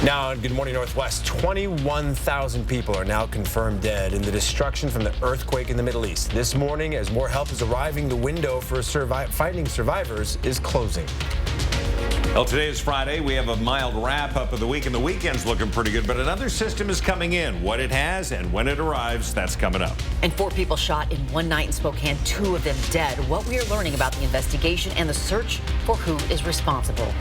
Now, Good Morning Northwest, 21,000 people are now confirmed dead in the destruction from the earthquake in the Middle East. This morning, as more help is arriving, the window for finding survivors is closing. Well, today is Friday. We have a mild wrap-up of the week, and the weekend's looking pretty good, but another system is coming in. What it has and when it arrives, that's coming up. And 4 people shot in one night in Spokane, 2 of them dead. What we are learning about the investigation and the search for who is responsible.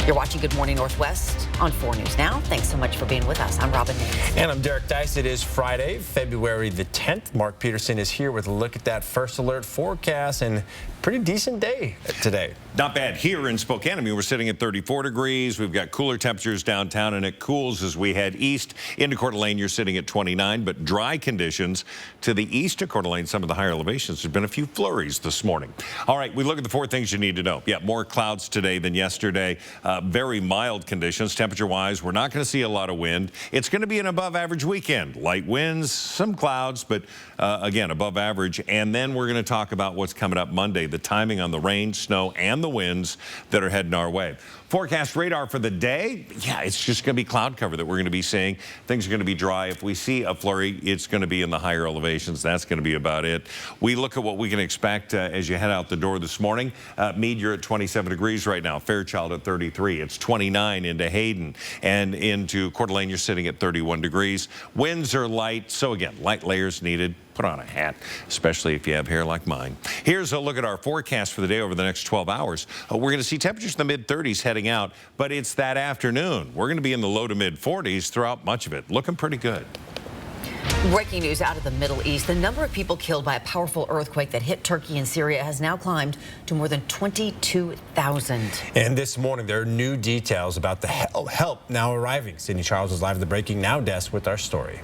You're watching Good Morning Northwest on 4 News Now. Thanks so much for being with us. I'm Robin Nance. And I'm Derek Dice. It is Friday, February the 10th. Mark Peterson is here with a look at that first alert forecast, and pretty decent day today. Not bad here in Spokane. I mean, we're sitting at 34 degrees. We've got cooler temperatures downtown, and it cools as we head east into Coeur d'Alene. You're sitting at 29, but dry conditions to the east of Coeur d'Alene. Some of the higher elevations. There's been a few flurries this morning. All right, we look at the 4 things you need to know. Yeah, more clouds today than yesterday. Very mild conditions. Temperature-wise, we're not going to see a lot of wind. It's going to be an above-average weekend. Light winds, some clouds, but again, above average. And then we're going to talk about what's coming up Monday, the timing on the rain, snow, and the winds that are heading our way. Forecast radar for the day, yeah, it's just going to be cloud cover that we're going to be seeing. Things are going to be dry. If we see a flurry, it's going to be in the higher elevations. That's going to be about it. We look at what we can expect as you head out the door this morning. Meade, you're at 27 degrees right now. Fairchild at 33. It's 29 into Hayden. And into Coeur d'Alene, you're sitting at 31 degrees. Winds are light. So again, light layers needed. Put on a hat, especially if you have hair like mine. Here's a look at our forecast for the day over the next 12 hours. We're going to see temperatures in the mid-30s heading out, but it's that afternoon. We're going to be in the low to mid-40s throughout much of it. Looking pretty good. Breaking news out of the Middle East. The number of people killed by a powerful earthquake that hit Turkey and Syria has now climbed to more than 22,000. And this morning, there are new details about the help now arriving. Sydney Charles is live at the Breaking Now desk with our story.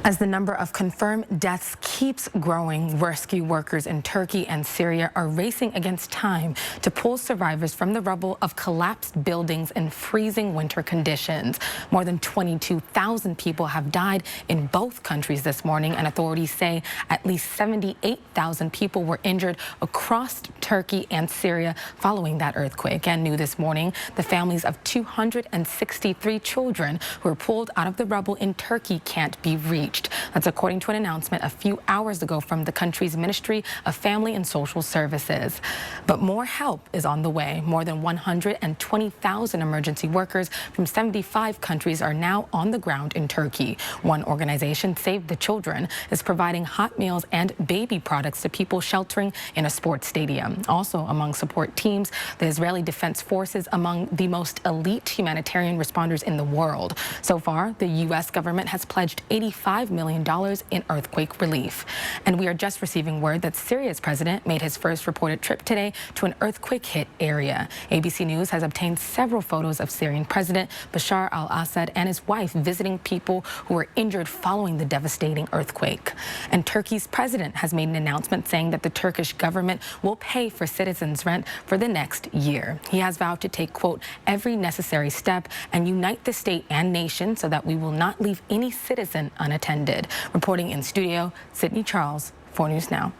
As the number of confirmed deaths keeps growing, rescue workers in Turkey and Syria are racing against time to pull survivors from the rubble of collapsed buildings in freezing winter conditions. More than 22,000 people have died in both countries this morning, and authorities say at least 78,000 people were injured across Turkey and Syria following that earthquake. And new this morning, the families of 263 children who were pulled out of the rubble in Turkey can't be reached. That's according to an announcement a few hours ago from the country's Ministry of Family and Social Services. But more help is on the way. More than 120,000 emergency workers from 75 countries are now on the ground in Turkey. One organization, Save the Children, is providing hot meals and baby products to people sheltering in a sports stadium. Also among support teams, the Israeli Defense Forces, among the most elite humanitarian responders in the world. So far, the U.S. government has pledged $85 million in earthquake relief. And we are just receiving word that Syria's president made his first reported trip today to an earthquake-hit area. ABC News has obtained several photos of Syrian President Bashar al-Assad and his wife visiting people who were injured following the devastating earthquake. And Turkey's president has made an announcement saying that the Turkish government will pay for citizens' rent for the next year. He has vowed to take, quote, every necessary step and unite the state and nation so that we will not leave any citizen unattended. Reporting in studio, Sydney Charles, 4 News Now.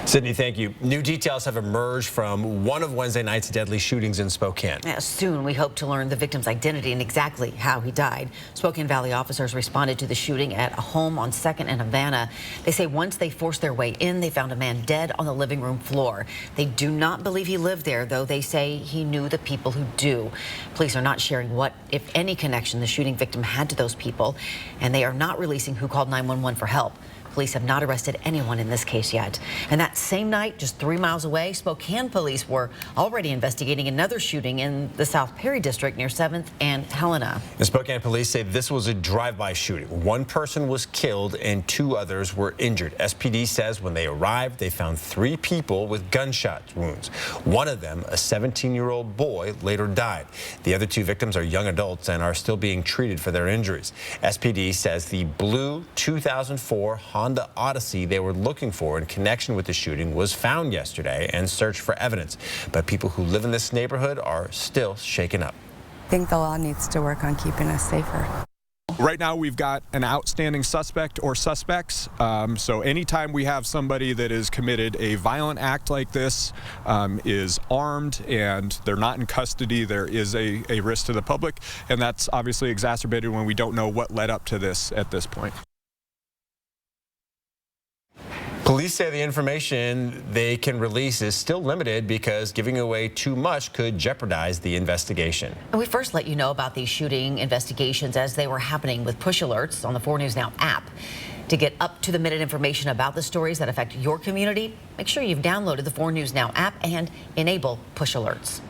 Sydney, thank you. New details have emerged from one of Wednesday night's deadly shootings in Spokane. Soon, we hope to learn the victim's identity and exactly how he died. Spokane Valley officers responded to the shooting at a home on 2nd and Havana. They say once they forced their way in, they found a man dead on the living room floor. They do not believe he lived there, though they say he knew the people who do. Police are not sharing what, if any, connection the shooting victim had to those people, and they are not releasing who called 911 for help. Police have not arrested anyone in this case yet. And that same night, just 3 miles away, Spokane police were already investigating another shooting in the South Perry district near 7th and Helena. The Spokane police say this was a drive-by shooting. One person was killed and 2 others were injured. SPD says when they arrived, they found 3 people with gunshot wounds. One of them, a 17-year-old boy, later died. The other 2 victims are young adults and are still being treated for their injuries. SPD says the blue 2004 Honda Odyssey they were looking for in connection with the shooting was found yesterday and searched for evidence. But people who live in this neighborhood are still shaken up. I think the law needs to work on keeping us safer. Right now, we've got an outstanding suspect or suspects. So anytime we have somebody that has committed a violent act like this, is armed, and they're not in custody, there is a risk to the public. And that's obviously exacerbated when we don't know what led up to this at this point. Police say the information they can release is still limited because giving away too much could jeopardize the investigation. And we first let you know about these shooting investigations as they were happening with push alerts on the 4 News Now app. To get up-to-the-minute information about the stories that affect your community, make sure you've downloaded the 4 News Now app and enable push alerts.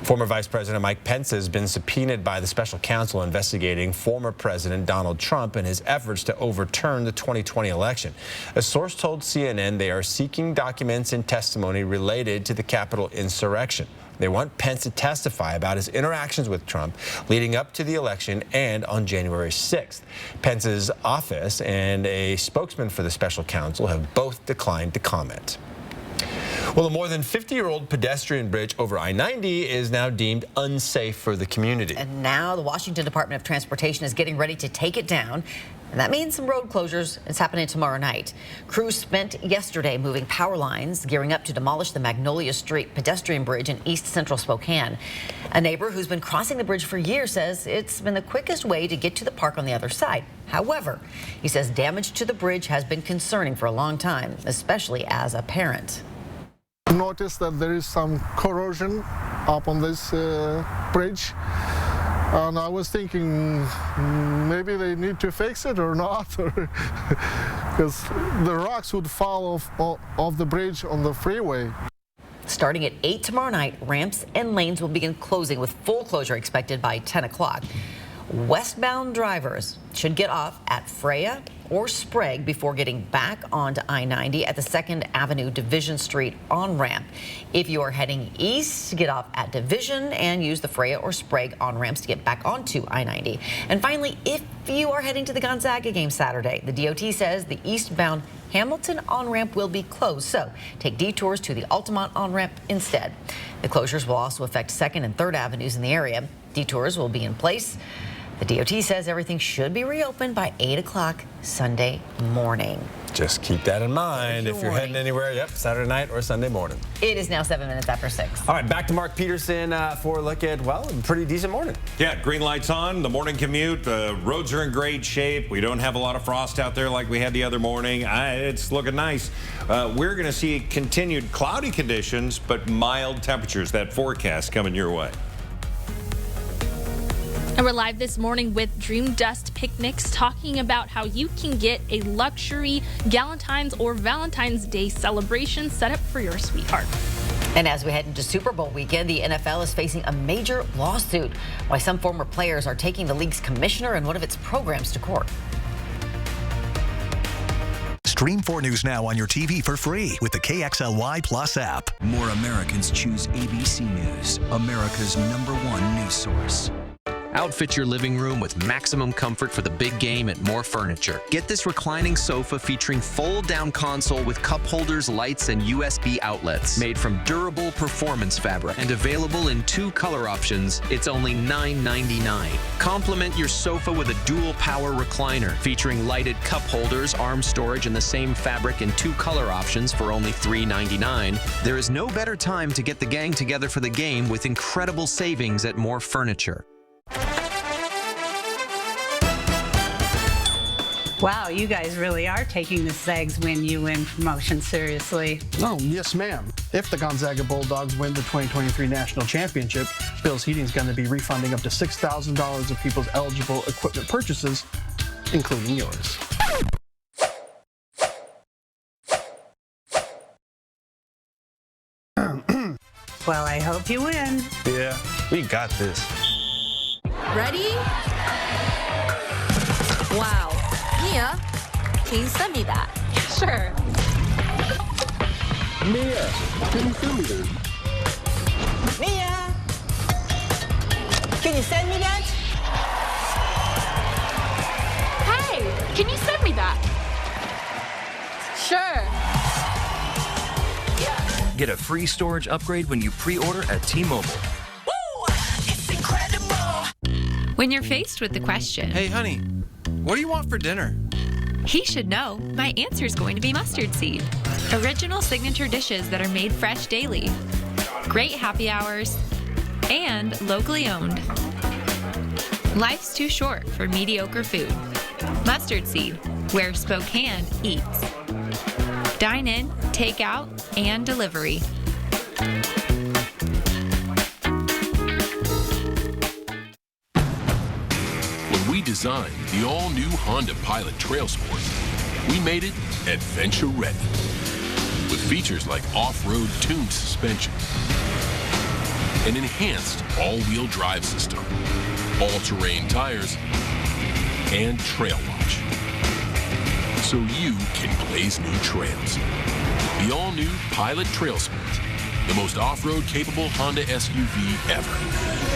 Former Vice President Mike Pence has been subpoenaed by the special counsel investigating former President Donald Trump and his efforts to overturn the 2020 election. A source told CNN they are seeking documents and testimony related to the Capitol insurrection. They want Pence to testify about his interactions with Trump leading up to the election and on January 6th. Pence's office and a spokesman for the special counsel have both declined to comment. Well, a more than 50-year-old pedestrian bridge over I-90 is now deemed unsafe for the community. And now the Washington Department of Transportation is getting ready to take it down. And that means some road closures. It's happening tomorrow night. Crews spent yesterday moving power lines, gearing up to demolish the Magnolia Street pedestrian bridge in East Central Spokane. A neighbor who's been crossing the bridge for years says it's been the quickest way to get to the park on the other side. However, he says damage to the bridge has been concerning for a long time, especially as a parent. Noticed that there is some corrosion up on this bridge, and I was thinking maybe they need to fix it or not, because the rocks would fall off the bridge on the freeway. Starting at 8 tomorrow night, ramps and lanes will begin closing with full closure expected by 10 o'clock. Westbound drivers should get off at Freya or Sprague before getting back onto I-90 at the 2nd Avenue Division Street on-ramp. If you are heading east, get off at Division and use the Freya or Sprague on-ramps to get back onto I-90. And finally, if you are heading to the Gonzaga game Saturday, the DOT says the eastbound Hamilton on-ramp will be closed, so take detours to the Altamont on-ramp instead. The closures will also affect 2nd and 3rd Avenues in the area. Detours will be in place. The DOT says everything should be reopened by 8 o'clock Sunday morning. Just keep that in mind if you're heading anywhere. Yep, Saturday night or Sunday morning. It is now 7 minutes after 6. All right, back to Mark Peterson for a look at, well, a pretty decent morning. Yeah, green lights on, the morning commute. The roads are in great shape. We don't have a lot of frost out there like we had the other morning. It's looking nice. We're going to see continued cloudy conditions, but mild temperatures. That forecast coming your way. And we're live this morning with Dream Dust Picnics, talking about how you can get a luxury Galentine's or Valentine's Day celebration set up for your sweetheart. And as we head into Super Bowl weekend, the NFL is facing a major lawsuit. Why some former players are taking the league's commissioner and one of its programs to court. Stream 4 News Now on your TV for free with the KXLY Plus app. More Americans choose ABC News, America's #1 news source. Outfit your living room with maximum comfort for the big game at More Furniture. Get this reclining sofa featuring fold-down console with cup holders, lights, and USB outlets. Made from durable performance fabric and available in 2 color options. It's only $9.99. Complement your sofa with a dual power recliner featuring lighted cup holders, arm storage, and the same fabric in 2 color options for only $3.99. There is no better time to get the gang together for the game with incredible savings at More Furniture. Wow, you guys really are taking the Zags Win You Win promotion seriously. Oh, yes, ma'am. If the Gonzaga Bulldogs win the 2023 National Championship, Bill's Heating is going to be refunding up to $6,000 of people's eligible equipment purchases, including yours. Well, I hope you win. Yeah, we got this. Ready? Wow. Mia, can you send me that? Sure. Mia, can you send me this? Mia, can you send me that? Hey, can you send me that? Sure. Get a free storage upgrade when you pre-order at T-Mobile. When you're faced with the question, hey honey, what do you want for dinner? He should know my answer is going to be mustard seed. Original signature dishes that are made fresh daily. Great happy hours. And locally owned. Life's too short for mediocre food. Mustard seed, where Spokane eats. Dine in, take out, and delivery. When we designed the all-new Honda Pilot Trail Sport, we made it adventure ready. With features like off-road tuned suspension, an enhanced all-wheel drive system, all-terrain tires, and trail watch. So you can blaze new trails. The all-new Pilot Trail Sport, the most off-road capable Honda SUV ever.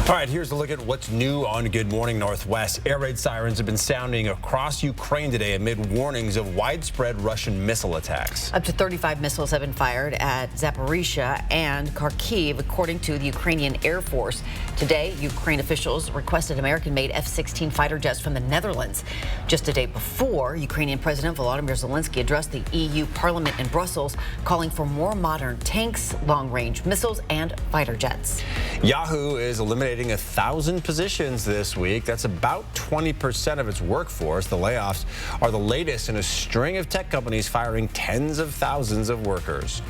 All right, here's a look at what's new on Good Morning Northwest. Air raid sirens have been sounding across Ukraine today amid warnings of widespread Russian missile attacks. Up to 35 missiles have been fired at Zaporizhia and Kharkiv, according to the Ukrainian Air Force. Today, Ukraine officials requested American-made F-16 fighter jets from the Netherlands. Just a day before, Ukrainian President Volodymyr Zelensky addressed the EU Parliament in Brussels, calling for more modern tanks, long-range missiles, and fighter jets. Yahoo is eliminating 1,000 positions this week. That's about 20% of its workforce. The layoffs are the latest in a string of tech companies firing tens of thousands of workers.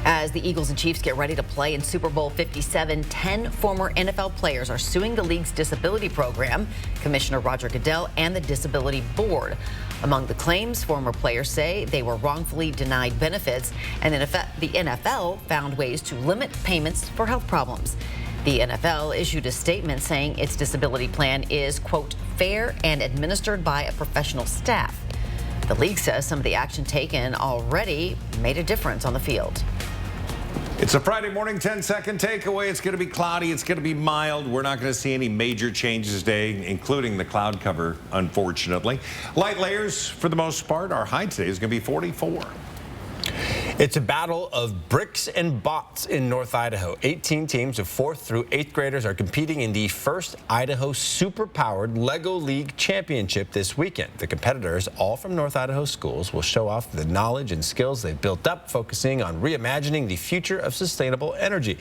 As the Eagles and Chiefs get ready to play in Super Bowl 57, 10 former NFL players are suing the league's disability program, Commissioner Roger Goodell, and the Disability Board. Among the claims, former players say they were wrongfully denied benefits, and the NFL found ways to limit payments for health problems. The NFL issued a statement saying its disability plan is, quote, fair and administered by a professional staff. The league says some of the action taken already made a difference on the field. It's a Friday morning 10-second takeaway. It's going to be cloudy. It's going to be mild. We're not going to see any major changes today, including the cloud cover, unfortunately. Light layers for the most part. Our high today is going to be 44. It's a battle of bricks and bots in North Idaho. 18 teams of 4th through 8th graders are competing in the first Idaho super-powered Lego League Championship this weekend. The competitors, all from North Idaho schools, will show off the knowledge and skills they've built up, focusing on reimagining the future of sustainable energy.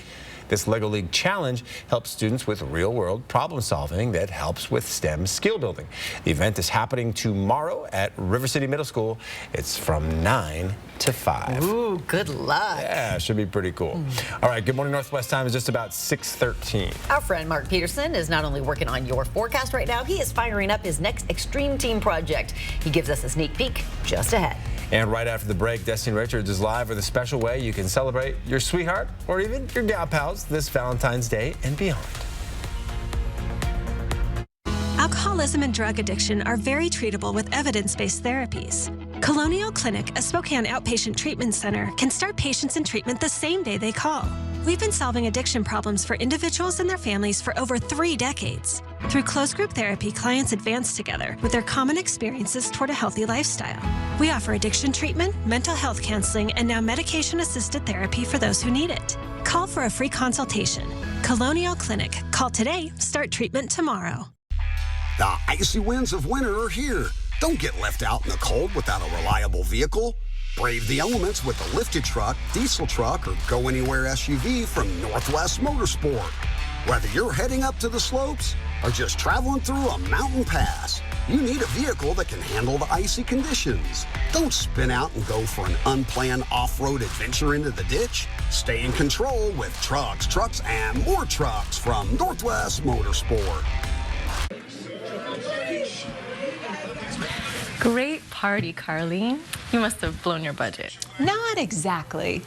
This Lego League Challenge helps students with real-world problem solving that helps with STEM skill building. The event is happening tomorrow at River City Middle School. It's from 9 to 5. Ooh, good luck. Yeah, should be pretty cool. All right, Good Morning Northwest time is just about 6:13. Our friend Mark Peterson is not only working on your forecast right now, he is firing up his next Extreme Team project. He gives us a sneak peek just ahead. And right after the break, Destiny Richards is live with a special way you can celebrate your sweetheart or even your gal pals this Valentine's Day and beyond. Alcoholism and drug addiction are very treatable with evidence-based therapies. Colonial Clinic, a Spokane outpatient treatment center, can start patients in treatment the same day they call. We've been solving addiction problems for individuals and their families for over 3 decades. Through closed group therapy, clients advance together with their common experiences toward a healthy lifestyle. We offer addiction treatment, mental health counseling, and now medication-assisted therapy for those who need it. Call for a free consultation. Colonial Clinic. Call today, start treatment tomorrow. The icy winds of winter are here. Don't get left out in the cold without a reliable vehicle. Brave the elements with a lifted truck, diesel truck, or go anywhere SUV from Northwest Motorsport. Whether you're heading up to the slopes or just traveling through a mountain pass, you need a vehicle that can handle the icy conditions. Don't spin out and go for an unplanned off-road adventure into the ditch. Stay in control with trucks, and more trucks from Northwest Motorsport. Great party, Carlene. You must have blown your budget. Not exactly.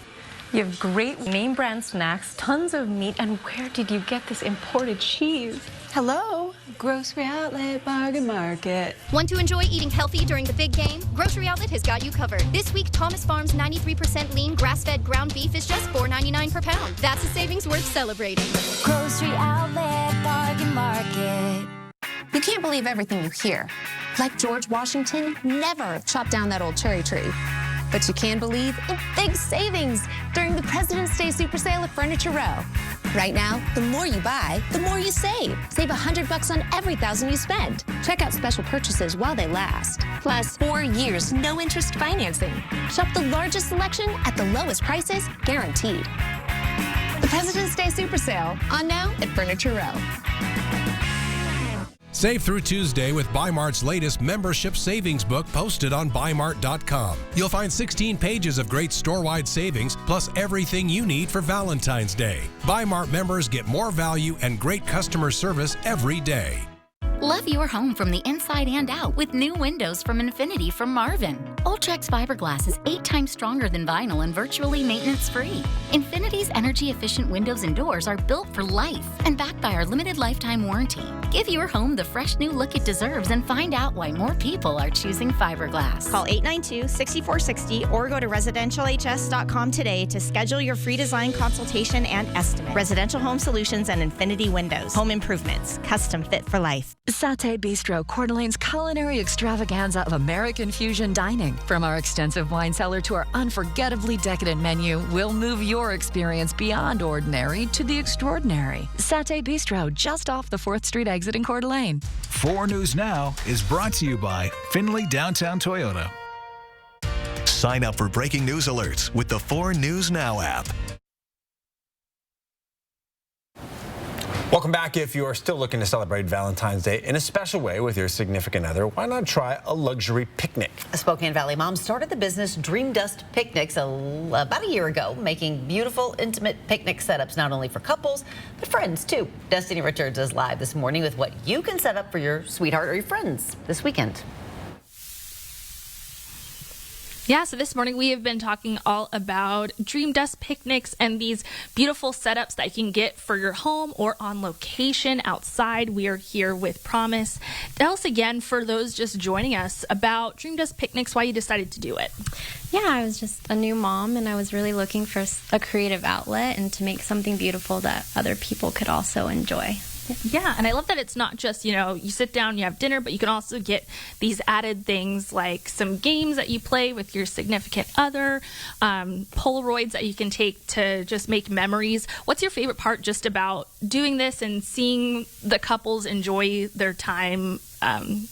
You have great name brand snacks, tons of meat, and where did you get this imported cheese? Hello, Grocery Outlet Bargain Market. Want to enjoy eating healthy during the big game? Grocery Outlet has got you covered. This week, Thomas Farms 93% lean grass-fed ground beef is just $4.99 per pound. That's a savings worth celebrating. Grocery Outlet Bargain Market. You can't believe everything you hear. Like George Washington never chopped down that old cherry tree. But you can believe in big savings during the President's Day Super Sale at Furniture Row. Right now, the more you buy, the more you save. Save $100 on every $1,000 you spend. Check out special purchases while they last. Plus, 4 years, no interest financing. Shop the largest selection at the lowest prices, guaranteed. The President's Day Super Sale, on now at Furniture Row. Save through Tuesday with Bi-Mart's latest membership savings book posted on Bi-Mart.com. You'll find 16 pages of great store-wide savings, plus everything you need for Valentine's Day. Bi-Mart members get more value and great customer service every day. Love your home from the inside and out with new windows from Infinity from Marvin. Ultrex fiberglass is 8 times stronger than vinyl and virtually maintenance-free. Infinity's energy-efficient windows and doors are built for life and backed by our limited lifetime warranty. Give your home the fresh new look it deserves and find out why more people are choosing fiberglass. Call 892-6460 or go to residentialhs.com today to schedule your free design consultation and estimate. Residential Home Solutions and Infinity Windows. Home improvements. Custom fit for life. Satay Bistro, Coeur d'Alene's culinary extravaganza of American fusion dining. From our extensive wine cellar to our unforgettably decadent menu, we'll move your experience beyond ordinary to the extraordinary. Satay Bistro, just off the 4th Street exit in Coeur d'Alene. 4 News Now is brought to you by Findlay Downtown Toyota. Sign up for breaking news alerts with the 4 News Now app. Welcome back. If you are still looking to celebrate Valentine's Day in a special way with your significant other, why not try a luxury picnic? A Spokane Valley mom started the business Dream Dust Picnics about a year ago, making beautiful, intimate picnic setups not only for couples, but friends too. Destiny Richards is live this morning with what you can set up for your sweetheart or your friends this weekend. Yeah, so this morning we have been talking all about Dream Dust Picnics and these beautiful setups that you can get for your home or on location outside. We are here with Promise. Tell us again, for those just joining us, about Dream Dust Picnics, why you decided to do it. Yeah, I was just a new mom and I was really looking for a creative outlet and to make something beautiful that other people could also enjoy. Yeah, and I love that it's not just, you sit down, you have dinner, but you can also get these added things like some games that you play with your significant other, Polaroids that you can take to just make memories. What's your favorite part just about doing this and seeing the couples enjoy their time,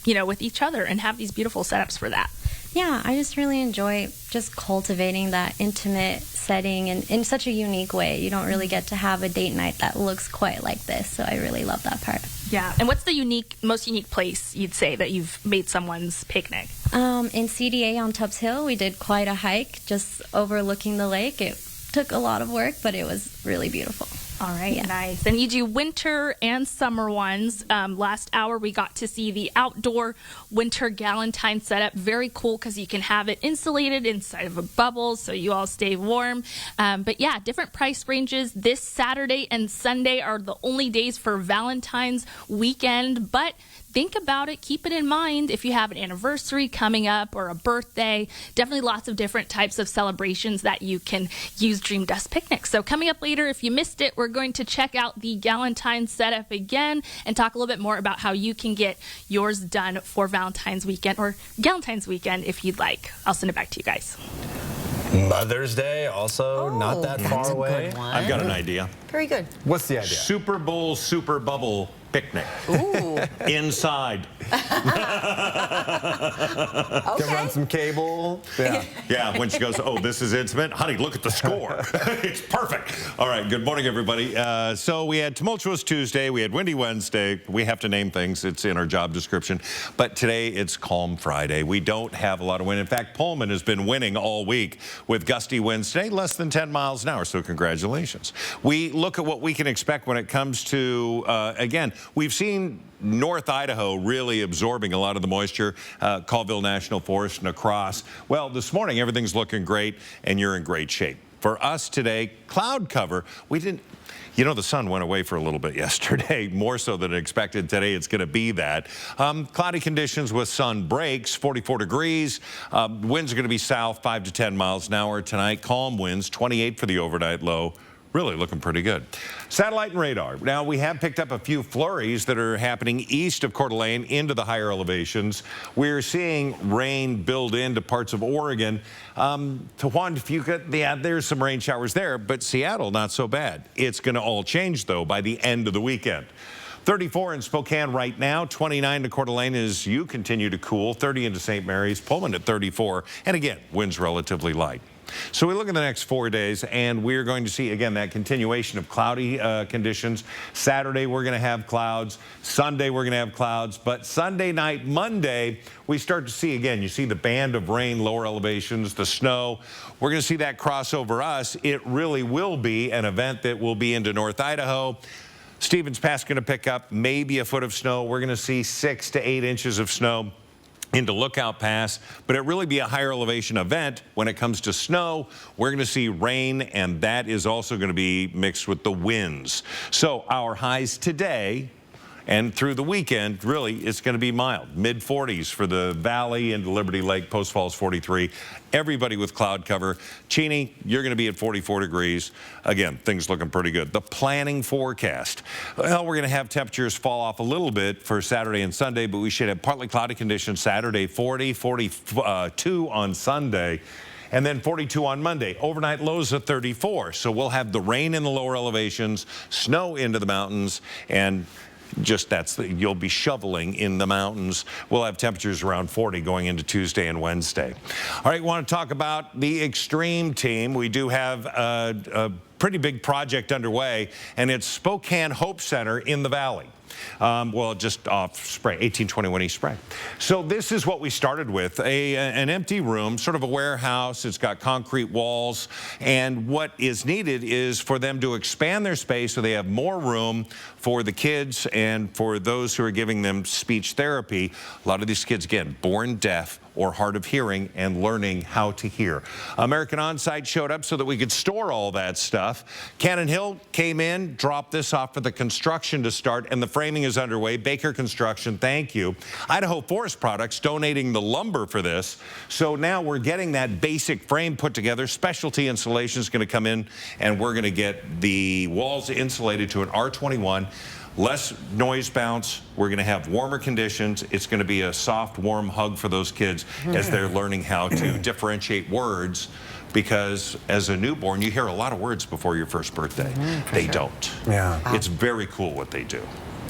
with each other and have these beautiful setups for that? Yeah, I just really enjoy just cultivating that intimate setting and in such a unique way. You don't really get to have a date night that looks quite like this, so I really love that part. Yeah, and what's the most unique place you'd say that you've made someone's picnic? In CDA on Tubbs Hill, we did quite a hike just overlooking the lake. It took a lot of work, but it was really beautiful. All right, nice. And you do winter and summer ones. Last hour, we got to see the outdoor winter galentine setup. Very cool because you can have it insulated inside of a bubble so you all stay warm. But yeah, different price ranges. This Saturday and Sunday are the only days for Valentine's weekend, but think about it. Keep it in mind if you have an anniversary coming up or a birthday. Definitely lots of different types of celebrations that you can use Dream Dust Picnics. So coming up later, if you missed it, we're going to check out the Galentine setup again and talk a little bit more about how you can get yours done for Valentine's weekend or Galentine's weekend if you'd like. I'll send it back to you guys. Mother's Day, also not that far away. I've got an idea. Very good. What's the idea? Super Bowl Super Bubble Picnic. Ooh. Inside. Can run some cable. Yeah. Yeah, when she goes, oh, this is intimate. Honey, look at the score. It's perfect. All right, good morning, everybody. So we had Tumultuous Tuesday. We had Windy Wednesday. We have to name things. It's in our job description. But today, it's Calm Friday. We don't have a lot of wind. In fact, Pullman has been winning all week with gusty winds today, less than 10 miles an hour. So congratulations. We look at what we can expect when it comes to, again, we've seen North Idaho really absorbing a lot of the moisture, Colville National Forest and across. Well, this morning, everything's looking great, and you're in great shape. For us today, cloud cover, we didn't, the sun went away for a little bit yesterday, more so than expected. Today, it's going to be that. Cloudy conditions with sun breaks, 44 degrees. Winds are going to be south, 5 to 10 miles an hour tonight. Calm winds, 28 for the overnight low. really looking pretty good. Satellite and radar. Now, we have picked up a few flurries that are happening east of Coeur d'Alene into the higher elevations. We're seeing rain build into parts of Oregon. To Juan Fuca, yeah, there's some rain showers there, but Seattle, not so bad. It's going to all change, though, by the end of the weekend. 34 in Spokane right now, 29 to Coeur d'Alene as you continue to cool, 30 into St. Mary's, Pullman at 34, and again, winds relatively light. So we look at the next 4 days, and we're going to see, again, that continuation of cloudy conditions. Saturday, we're going to have clouds. Sunday, we're going to have clouds. But Sunday night, Monday, we start to see, again, you see the band of rain, lower elevations, the snow. We're going to see that cross over us. It really will be an event that will be into North Idaho. Stevens Pass going to pick up maybe a foot of snow. We're going to see 6 to 8 inches of snow into Lookout Pass, but it really be a higher elevation event. When it comes to snow, we're going to see rain, and that is also going to be mixed with the winds. So our highs today and through the weekend, really, it's going to be mild. Mid-40s for the Valley and Liberty Lake, Post Falls 43. Everybody with cloud cover. Cheney, you're going to be at 44 degrees. Again, things looking pretty good. The planning forecast. Well, we're going to have temperatures fall off a little bit for Saturday and Sunday, but we should have partly cloudy conditions Saturday, 40, 42 on Sunday. And then 42 on Monday. Overnight lows of 34. So we'll have the rain in the lower elevations, snow into the mountains, and just you'll be shoveling in the mountains. We'll have temperatures around 40 going into Tuesday and Wednesday. All right, we want to talk about the Extreme team. We do have a pretty big project underway, and it's Spokane Hope Center in the Valley. Well, just off Spring, 1821 East Spring. So this is what we started with, an empty room, sort of a warehouse. It's got concrete walls, and what is needed is for them to expand their space so they have more room for the kids and for those who are giving them speech therapy. A lot of these kids, again, born deaf or hard of hearing and learning how to hear. American Onsite showed up so that we could store all that stuff. Cannon Hill came in, dropped this off for the construction to start, and the framing is underway. Baker Construction, thank you. Idaho Forest Products donating the lumber for this. So now we're getting that basic frame put together. Specialty Insulation is going to come in, and we're going to get the walls insulated to an R21. Less noise bounce. We're going to have warmer conditions. It's going to be a soft, warm hug for those kids as they're learning how to differentiate words, because as a newborn, you hear a lot of words before your first birthday. They don't. Yeah. It's very cool what they do.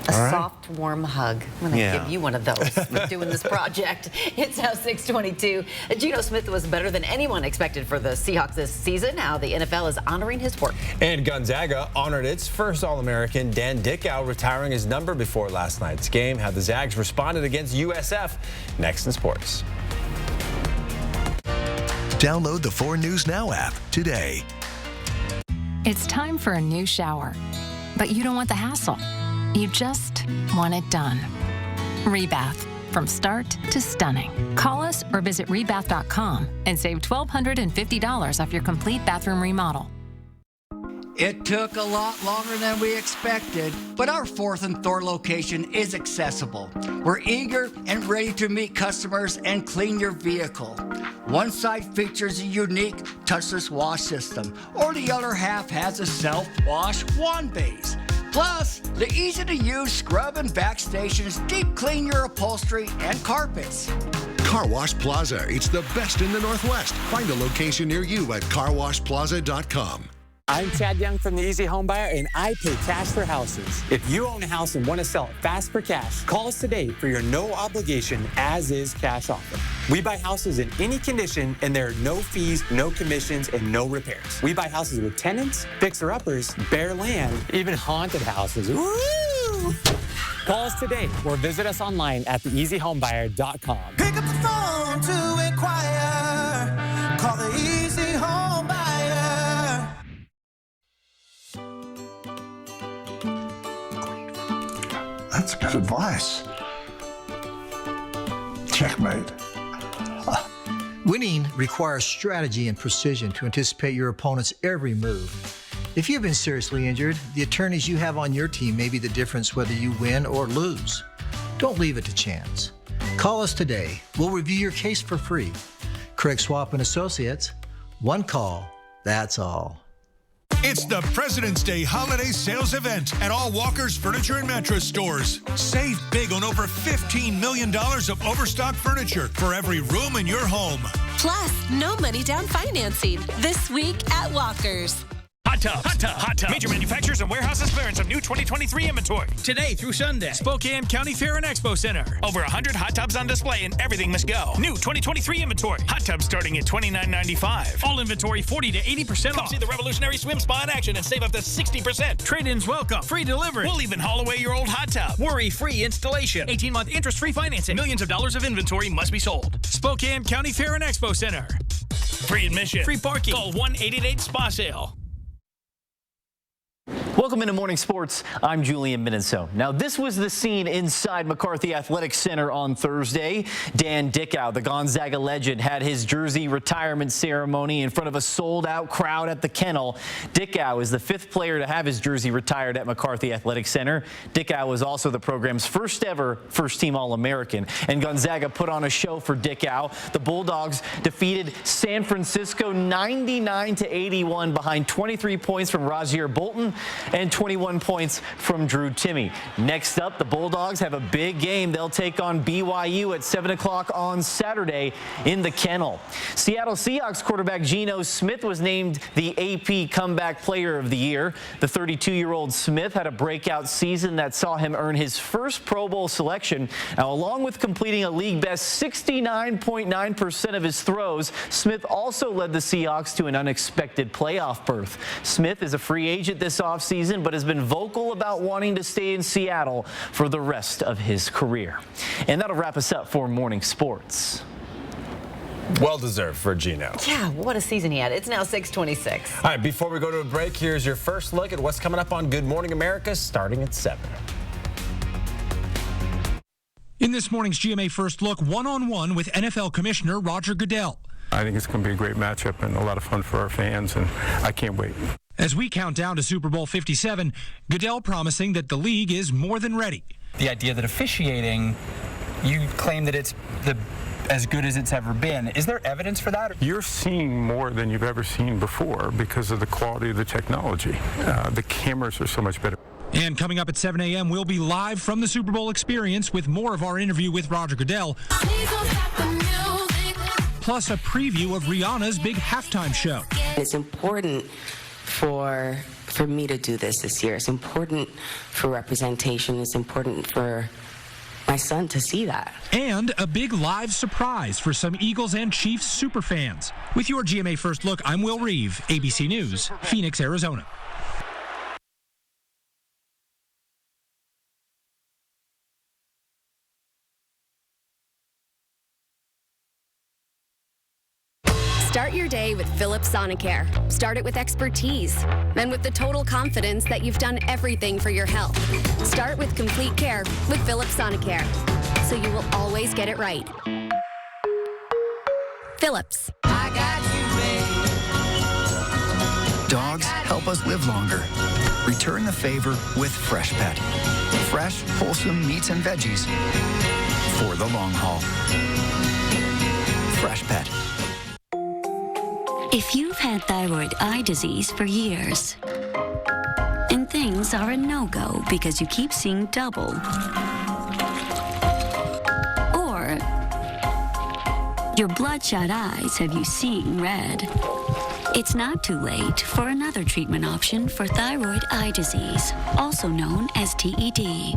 A soft, warm hug. I'm going to give you one of those for doing this project. It's now 6:22. Geno Smith was better than anyone expected for the Seahawks this season. Now the NFL is honoring his work. And Gonzaga honored its first All-American, Dan Dickau, retiring his number before last night's game. How the Zags responded against USF. Next in sports. Download the 4 News Now app today. It's time for a new shower, but you don't want the hassle. You just want it done. Rebath, from start to stunning. Call us or visit rebath.com and save $1,250 off your complete bathroom remodel. It took a lot longer than we expected, but our 4th and Thor location is accessible. We're eager and ready to meet customers and clean your vehicle. One side features a unique touchless wash system, or the other half has a self-wash wand base. Plus, the easy-to-use scrub and vac stations deep clean your upholstery and carpets. Car Wash Plaza. It's the best in the Northwest. Find a location near you at carwashplaza.com. I'm Chad Young from the Easy Home Buyer, and I pay cash for houses. If you own a house and want to sell it fast for cash, call us today for your no-obligation as-is cash offer. We buy houses in any condition, and there are no fees, no commissions, and no repairs. We buy houses with tenants, fixer-uppers, bare land, even haunted houses. Woo! Call us today or visit us online at theeasyhomebuyer.com. Pick up the phone to inquire. Call the Easy Home Buyer. That's good advice. Checkmate. Winning requires strategy and precision to anticipate your opponent's every move. If you've been seriously injured, the attorneys you have on your team may be the difference whether you win or lose. Don't leave it to chance. Call us today. We'll review your case for free. Craig Swap and Associates. One call, that's all. It's the President's Day holiday sales event at all Walker's Furniture and Mattress stores. Save big on over $15 million of overstock furniture for every room in your home. Plus, no money down financing this week at Walker's. Hot Tub. Major manufacturers and warehouses clearance of new 2023 inventory. Today through Sunday. Spokane County Fair and Expo Center. Over 100 hot tubs on display and everything must go. New 2023 inventory. Hot tubs starting at $29.95. All inventory 40 to 80% off. See the revolutionary swim spa in action and save up to 60%. Trade-ins welcome. Free delivery. We'll even haul away your old hot tub. Worry-free installation. 18-month interest-free financing. Millions of dollars of inventory must be sold. Spokane County Fair and Expo Center. Free admission. Free parking. Call 1-888-SPA-SALE. Welcome into Morning Sports. I'm Julian Minnesota. Now, this was the scene inside McCarthy Athletic Center on Thursday. Dan Dickau, the Gonzaga legend, had his jersey retirement ceremony in front of a sold-out crowd at the Kennel. Dickau is the 5th player to have his jersey retired at McCarthy Athletic Center. Dickau was also the program's first ever first-team All-American. And Gonzaga put on a show for Dickau. The Bulldogs defeated San Francisco 99-81 behind 23 points from Rozier Bolton and 21 points from Drew Timme. Next up, the Bulldogs have a big game. They'll take on BYU at 7 o'clock on Saturday in the Kennel. Seattle Seahawks quarterback Geno Smith was named the AP Comeback Player of the Year. The 32-year-old Smith had a breakout season that saw him earn his first Pro Bowl selection. Now, along with completing a league-best 69.9% of his throws, Smith also led the Seahawks to an unexpected playoff berth. Smith is a free agent this offseason, but has been vocal about wanting to stay in Seattle for the rest of his career. And that'll wrap us up for Morning Sports. Well deserved for Geno. Yeah, what a season he had. It's now 6:26. All right, before we go to a break, here's your first look at what's coming up on Good Morning America starting at 7. In this morning's GMA First Look, one-on-one with NFL Commissioner Roger Goodell. I think it's going to be a great matchup and a lot of fun for our fans, and I can't wait. As we count down to Super Bowl 57, Goodell promising that the league is more than ready. The idea that officiating, you claim that it's as good as it's ever been. Is there evidence for that? You're seeing more than you've ever seen before because of the quality of the technology. The cameras are so much better. And coming up at 7 a.m., we'll be live from the Super Bowl experience with more of our interview with Roger Goodell. Plus a preview of Rihanna's big halftime show. It's important for me to do this year. It's important for representation. It's important for my son to see that. And a big live surprise for some Eagles and Chiefs superfans. With your GMA First Look, I'm Will Reeve, ABC News, Phoenix, Arizona. Start your day with Philips Sonicare. Start it with expertise and with the total confidence that you've done everything for your health. Start with complete care with Philips Sonicare, so you will always get it right. Philips. I got you, babe. Dogs help us live longer. Return the favor with Freshpet. Fresh, wholesome meats and veggies for the long haul. Freshpet. If you've had thyroid eye disease for years, and things are a no-go because you keep seeing double, or your bloodshot eyes have you seeing red, it's not too late for another treatment option for thyroid eye disease, also known as TED.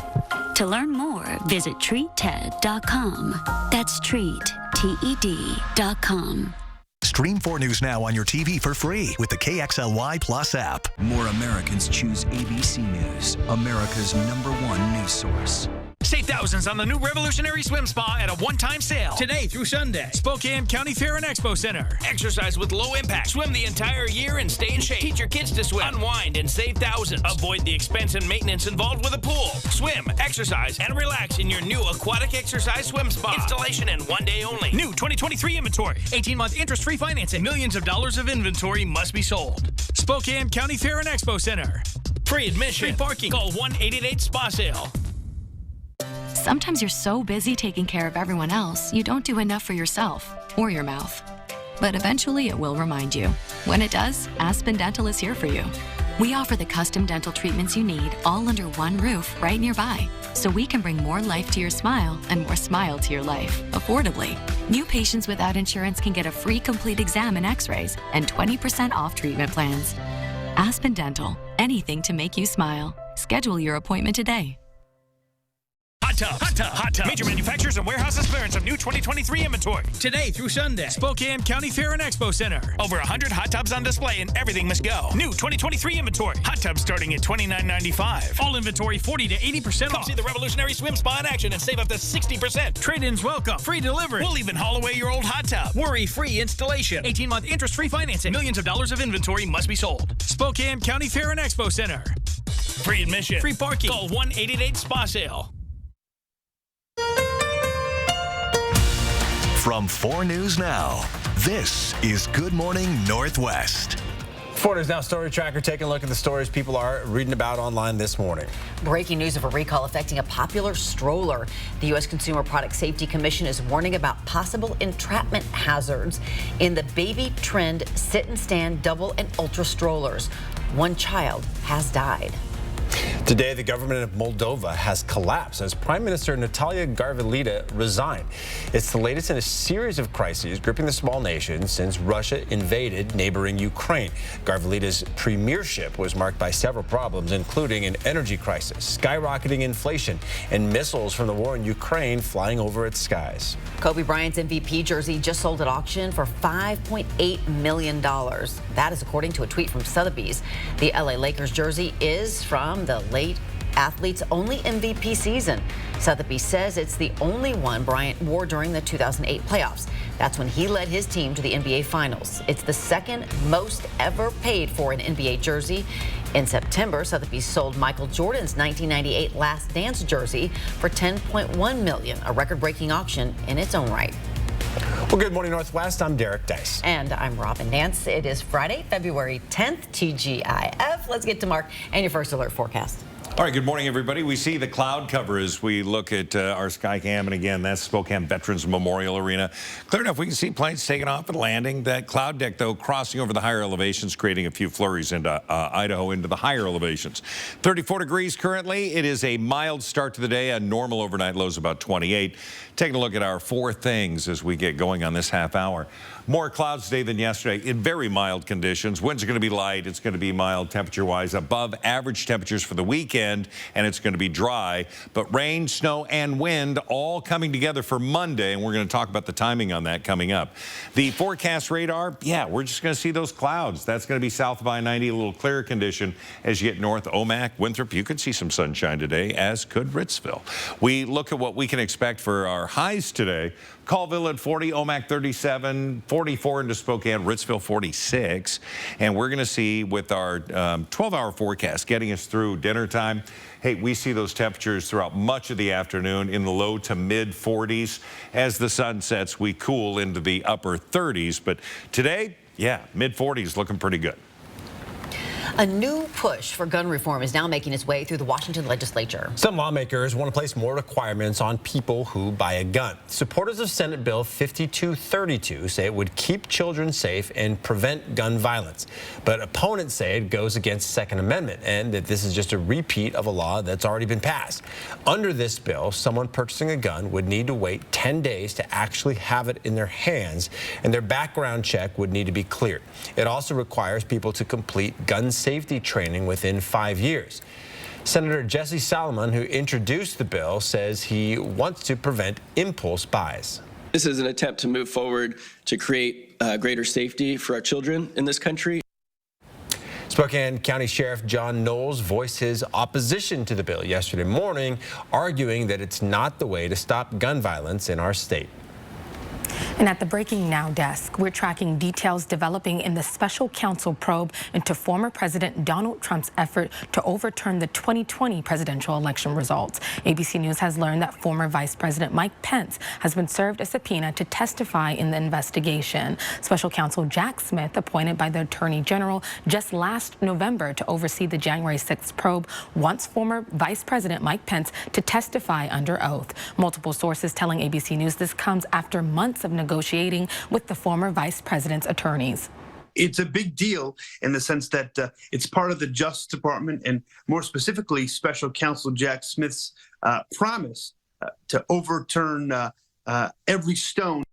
To learn more, visit treatted.com. That's treat.com. Stream 4 News now on your TV for free with the KXLY Plus app. More Americans choose ABC News, America's #1 news source. Save thousands on the new revolutionary swim spa at a one-time sale. Today through Sunday. Spokane County Fair and Expo Center. Exercise with low impact. Swim the entire year and stay in shape. Teach your kids to swim. Unwind and save thousands. Avoid the expense and maintenance involved with a pool. Swim, exercise, and relax in your new aquatic exercise swim spa. Installation in one day only. New 2023 inventory. 18-month interest-free financing. Millions of dollars of inventory must be sold. Spokane County Fair and Expo Center. Free admission. Free parking. Call 1-888-SPA-SALE. Sometimes you're so busy taking care of everyone else, you don't do enough for yourself or your mouth. But eventually it will remind you. When it does, Aspen Dental is here for you. We offer the custom dental treatments you need all under one roof right nearby, so we can bring more life to your smile and more smile to your life affordably. New patients without insurance can get a free complete exam and x-rays and 20% off treatment plans. Aspen Dental, anything to make you smile. Schedule your appointment today. Hot Tub, Hot Tub, Hot Tub. Major manufacturers and warehouses clearance of new 2023 inventory. Today through Sunday, Spokane County Fair and Expo Center. Over 100 hot tubs on display and everything must go. New 2023 inventory. Hot tubs starting at $29.95. All inventory 40 to 80% off. Come see the revolutionary swim spa in action and save up to 60%. Trade-ins welcome. Free delivery. We'll even haul away your old hot tub. Worry-free installation. 18-month interest-free financing. Millions of dollars of inventory must be sold. Spokane County Fair and Expo Center. Free admission. Free parking. Call 1-888-SPA-SALE. From 4 News Now, this is Good Morning Northwest. 4 News Now Story Tracker taking a look at the stories people are reading about online this morning. Breaking news of a recall affecting a popular stroller. The U.S. Consumer Product Safety Commission is warning about possible entrapment hazards in the baby trend sit and stand double and ultra strollers. One child has died. Today, the government of Moldova has collapsed as Prime Minister Natalia Garvelita resigned. It's the latest in a series of crises gripping the small nation since Russia invaded neighboring Ukraine. Garvelita's premiership was marked by several problems, including an energy crisis, skyrocketing inflation, and missiles from the war in Ukraine flying over its skies. Kobe Bryant's MVP jersey just sold at auction for $5.8 million. That is according to a tweet from Sotheby's. The LA Lakers jersey is from the late athlete's only MVP season. Sotheby's says it's the only one Bryant wore during the 2008 playoffs. That's when he led his team to the NBA Finals. It's the second most ever paid for an NBA jersey. In September, Sotheby's sold Michael Jordan's 1998 Last Dance jersey for $10.1 million, a record-breaking auction in its own right. Well, good morning, Northwest. I'm Derek Dice. And I'm Robin Nance. It is Friday, February 10th, TGIF. Let's get to Mark and your first alert forecast. All right, good morning, everybody. We see the cloud cover as we look at our Skycam, and again, that's Spokane Veterans Memorial Arena. Clear enough, we can see planes taking off and landing. That cloud deck, though, crossing over the higher elevations, creating a few flurries into Idaho, into the higher elevations. 34 degrees currently. It is a mild start to the day. A normal overnight low is about 28. Taking a look at our 4 things as we get going on this half hour. More clouds today than yesterday in very mild conditions. Winds are going to be light. It's going to be mild temperature-wise, above average temperatures for the weekend, and it's going to be dry. But rain, snow, and wind all coming together for Monday, and we're going to talk about the timing on that coming up. The forecast radar, yeah, we're just going to see those clouds. That's going to be south of I-90, a little clearer condition as you get north. Omak, Winthrop, you could see some sunshine today, as could Ritzville. We look at what we can expect for our highs today. Colville at 40, Omak 37, 44 into Spokane, Ritzville 46. And we're going to see with our 12-hour forecast getting us through dinner time. Hey, we see those temperatures throughout much of the afternoon in the low to mid 40s. As the sun sets, we cool into the upper 30s. But today, yeah, mid 40s looking pretty good. A new push for gun reform is now making its way through the Washington legislature. Some lawmakers want to place more requirements on people who buy a gun. Supporters of Senate Bill 5232 say it would keep children safe and prevent gun violence. But opponents say it goes against the Second Amendment and that this is just a repeat of a law that's already been passed. Under this bill, someone purchasing a gun would need to wait 10 days to actually have it in their hands, and their background check would need to be cleared. It also requires people to complete gun safety training within 5 years. Senator Jesse Solomon, who introduced the bill, says he wants to prevent impulse buys. This is an attempt to move forward to create greater safety for our children in this country. Spokane County Sheriff John Knowles voiced his opposition to the bill yesterday morning, arguing that it's not the way to stop gun violence in our state. And at the Breaking Now desk, we're tracking details developing in the special counsel probe into former President Donald Trump's effort to overturn the 2020 presidential election results. ABC News has learned that former Vice President Mike Pence has been served a subpoena to testify in the investigation. Special counsel Jack Smith, appointed by the Attorney General just last November to oversee the January 6th probe, wants former Vice President Mike Pence to testify under oath. Multiple sources telling ABC News this comes after months of negotiating with the former vice president's attorneys. It's a big deal in the sense that it's part of the Justice Department and more specifically Special Counsel Jack Smith's promise to overturn every stone.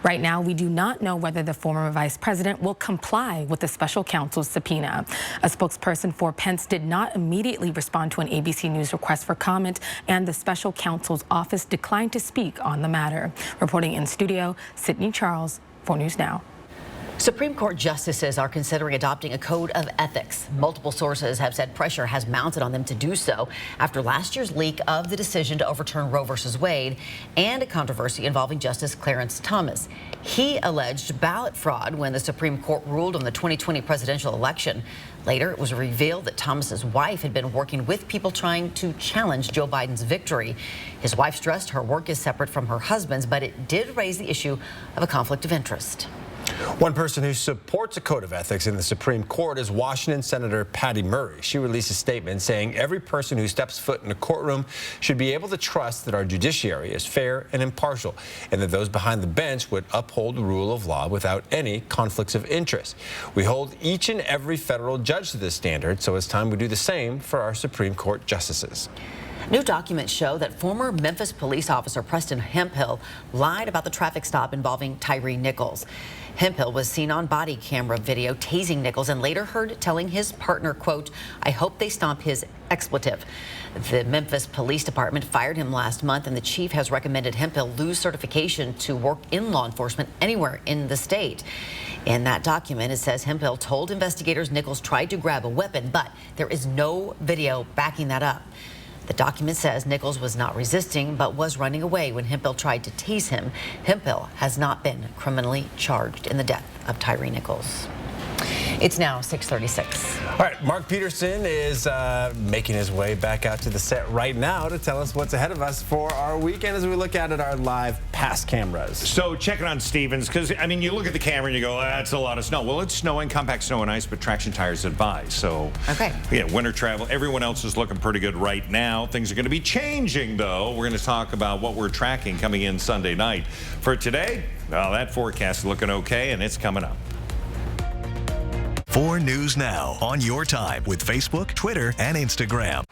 Right now, we do not know whether the former vice president will comply with the special counsel's subpoena. A spokesperson for Pence did not immediately respond to an ABC News request for comment, and the special counsel's office declined to speak on the matter. Reporting in studio, Sydney Charles, 4 News Now. Supreme Court justices are considering adopting a code of ethics. Multiple sources have said pressure has mounted on them to do so after last year's leak of the decision to overturn Roe v. Wade and a controversy involving Justice Clarence Thomas. He alleged ballot fraud when the Supreme Court ruled on the 2020 presidential election. Later, it was revealed that Thomas's wife had been working with people trying to challenge Joe Biden's victory. His wife stressed her work is separate from her husband's, but it did raise the issue of a conflict of interest. One person who supports a code of ethics in the Supreme Court is Washington Senator Patty Murray. She released a statement saying every person who steps foot in a courtroom should be able to trust that our judiciary is fair and impartial, and that those behind the bench would uphold the rule of law without any conflicts of interest. We hold each and every federal judge to this standard, so it's time we do the same for our Supreme Court justices. New documents show that former Memphis police officer Preston Hemphill lied about the traffic stop involving Tyree Nichols. Hemphill was seen on body camera video tasing Nichols and later heard telling his partner, quote, "I hope they stomp his expletive." The Memphis Police Department fired him last month, and the chief has recommended Hemphill lose certification to work in law enforcement anywhere in the state. In that document, it says Hemphill told investigators Nichols tried to grab a weapon, but there is no video backing that up. The document says Nichols was not resisting, but was running away when Hemphill tried to tase him. Hemphill has not been criminally charged in the death of Tyree Nichols. It's now 6:36. All right, Mark Peterson is making his way back out to the set right now to tell us what's ahead of us for our weekend as we look at our live past cameras. So check it on Stevens, because, I mean, you look at the camera and you go, that's a lot of snow. Well, it's snowing, compact snow and ice, but traction tires advised. So, okay. Yeah, winter travel. Everyone else is looking pretty good right now. Things are going to be changing, though. We're going to talk about what we're tracking coming in Sunday night. For today, well, that forecast is looking okay, and it's coming up. 4 News Now on your time with Facebook, Twitter, and Instagram.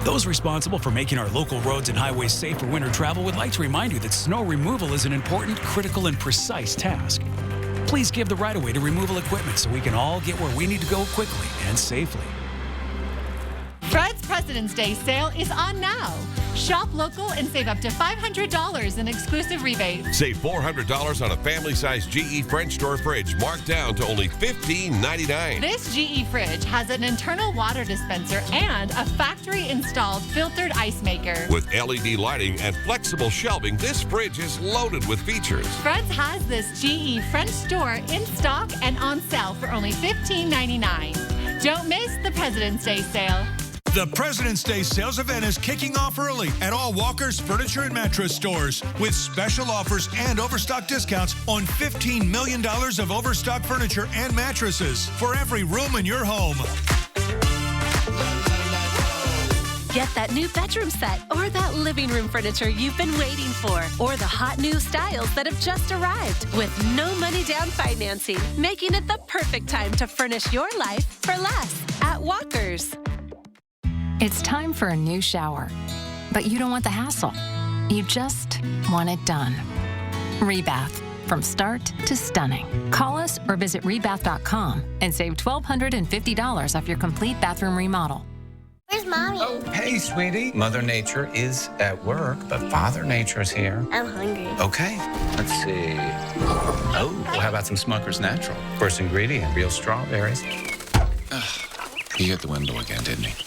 Those responsible for making our local roads and highways safe for winter travel would like to remind you that snow removal is an important, critical, and precise task. Please give the right-of-way to removal equipment so we can all get where we need to go quickly and safely. Fred's President's Day sale is on now. Shop local and save up to $500 in exclusive rebates. Save $400 on a family-sized GE French door fridge marked down to only $15.99. This GE fridge has an internal water dispenser and a factory-installed filtered ice maker. With LED lighting and flexible shelving, this fridge is loaded with features. Fred's has this GE French door in stock and on sale for only $15.99. Don't miss the President's Day sale. The President's Day sales event is kicking off early at all Walker's Furniture and Mattress stores with special offers and overstock discounts on $15 million of overstock furniture and mattresses for every room in your home. Get that new bedroom set or that living room furniture you've been waiting for, or the hot new styles that have just arrived with no money down financing, making it the perfect time to furnish your life for less at Walker's. It's time for a new shower, but you don't want the hassle. You just want it done. Rebath, from start to stunning. Call us or visit rebath.com and save $1,250 off your complete bathroom remodel. Where's Mommy? Oh, hey, sweetie. Mother Nature is at work, but Father Nature's here. I'm hungry. Okay, let's see. Oh, well, how about some Smucker's Natural? First ingredient, real strawberries. He hit the window again, didn't he?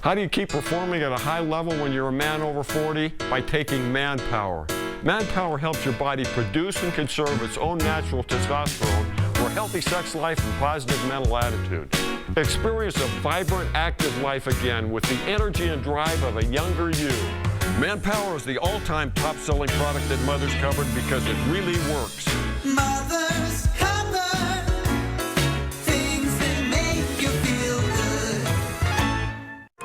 How do you keep performing at a high level when you're a man over 40? By taking Manpower. Manpower helps your body produce and conserve its own natural testosterone for a healthy sex life and positive mental attitude. Experience a vibrant, active life again with the energy and drive of a younger you. Manpower is the all-time top-selling product that Mother's Covered because it really works. Mother's Covered, things that make you feel good.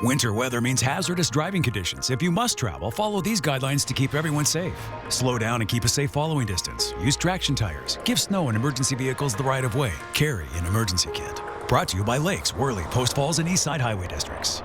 Winter weather means hazardous driving conditions. If you must travel, follow these guidelines to keep everyone safe. Slow down and keep a safe following distance. Use traction tires. Give snow and emergency vehicles the right of way. Carry an emergency kit. Brought to you by Lakes, Worley, Post Falls, and Eastside Highway Districts.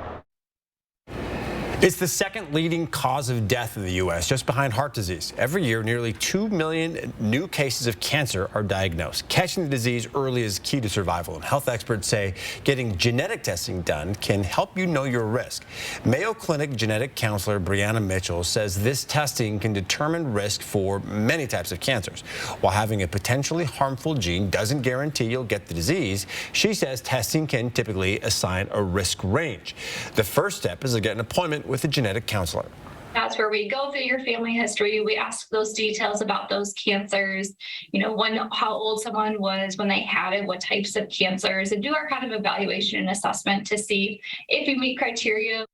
It's the second leading cause of death in the U.S., just behind heart disease. Every year, nearly 2 million new cases of cancer are diagnosed. Catching the disease early is key to survival, and health experts say getting genetic testing done can help you know your risk. Mayo Clinic genetic counselor Brianna Mitchell says this testing can determine risk for many types of cancers. While having a potentially harmful gene doesn't guarantee you'll get the disease, she says testing can typically assign a risk range. The first step is to get an appointment with a genetic counselor. That's where we go through your family history. We ask those details about those cancers, how old someone was when they had it, what types of cancers, and do our kind of evaluation and assessment to see if you meet criteria.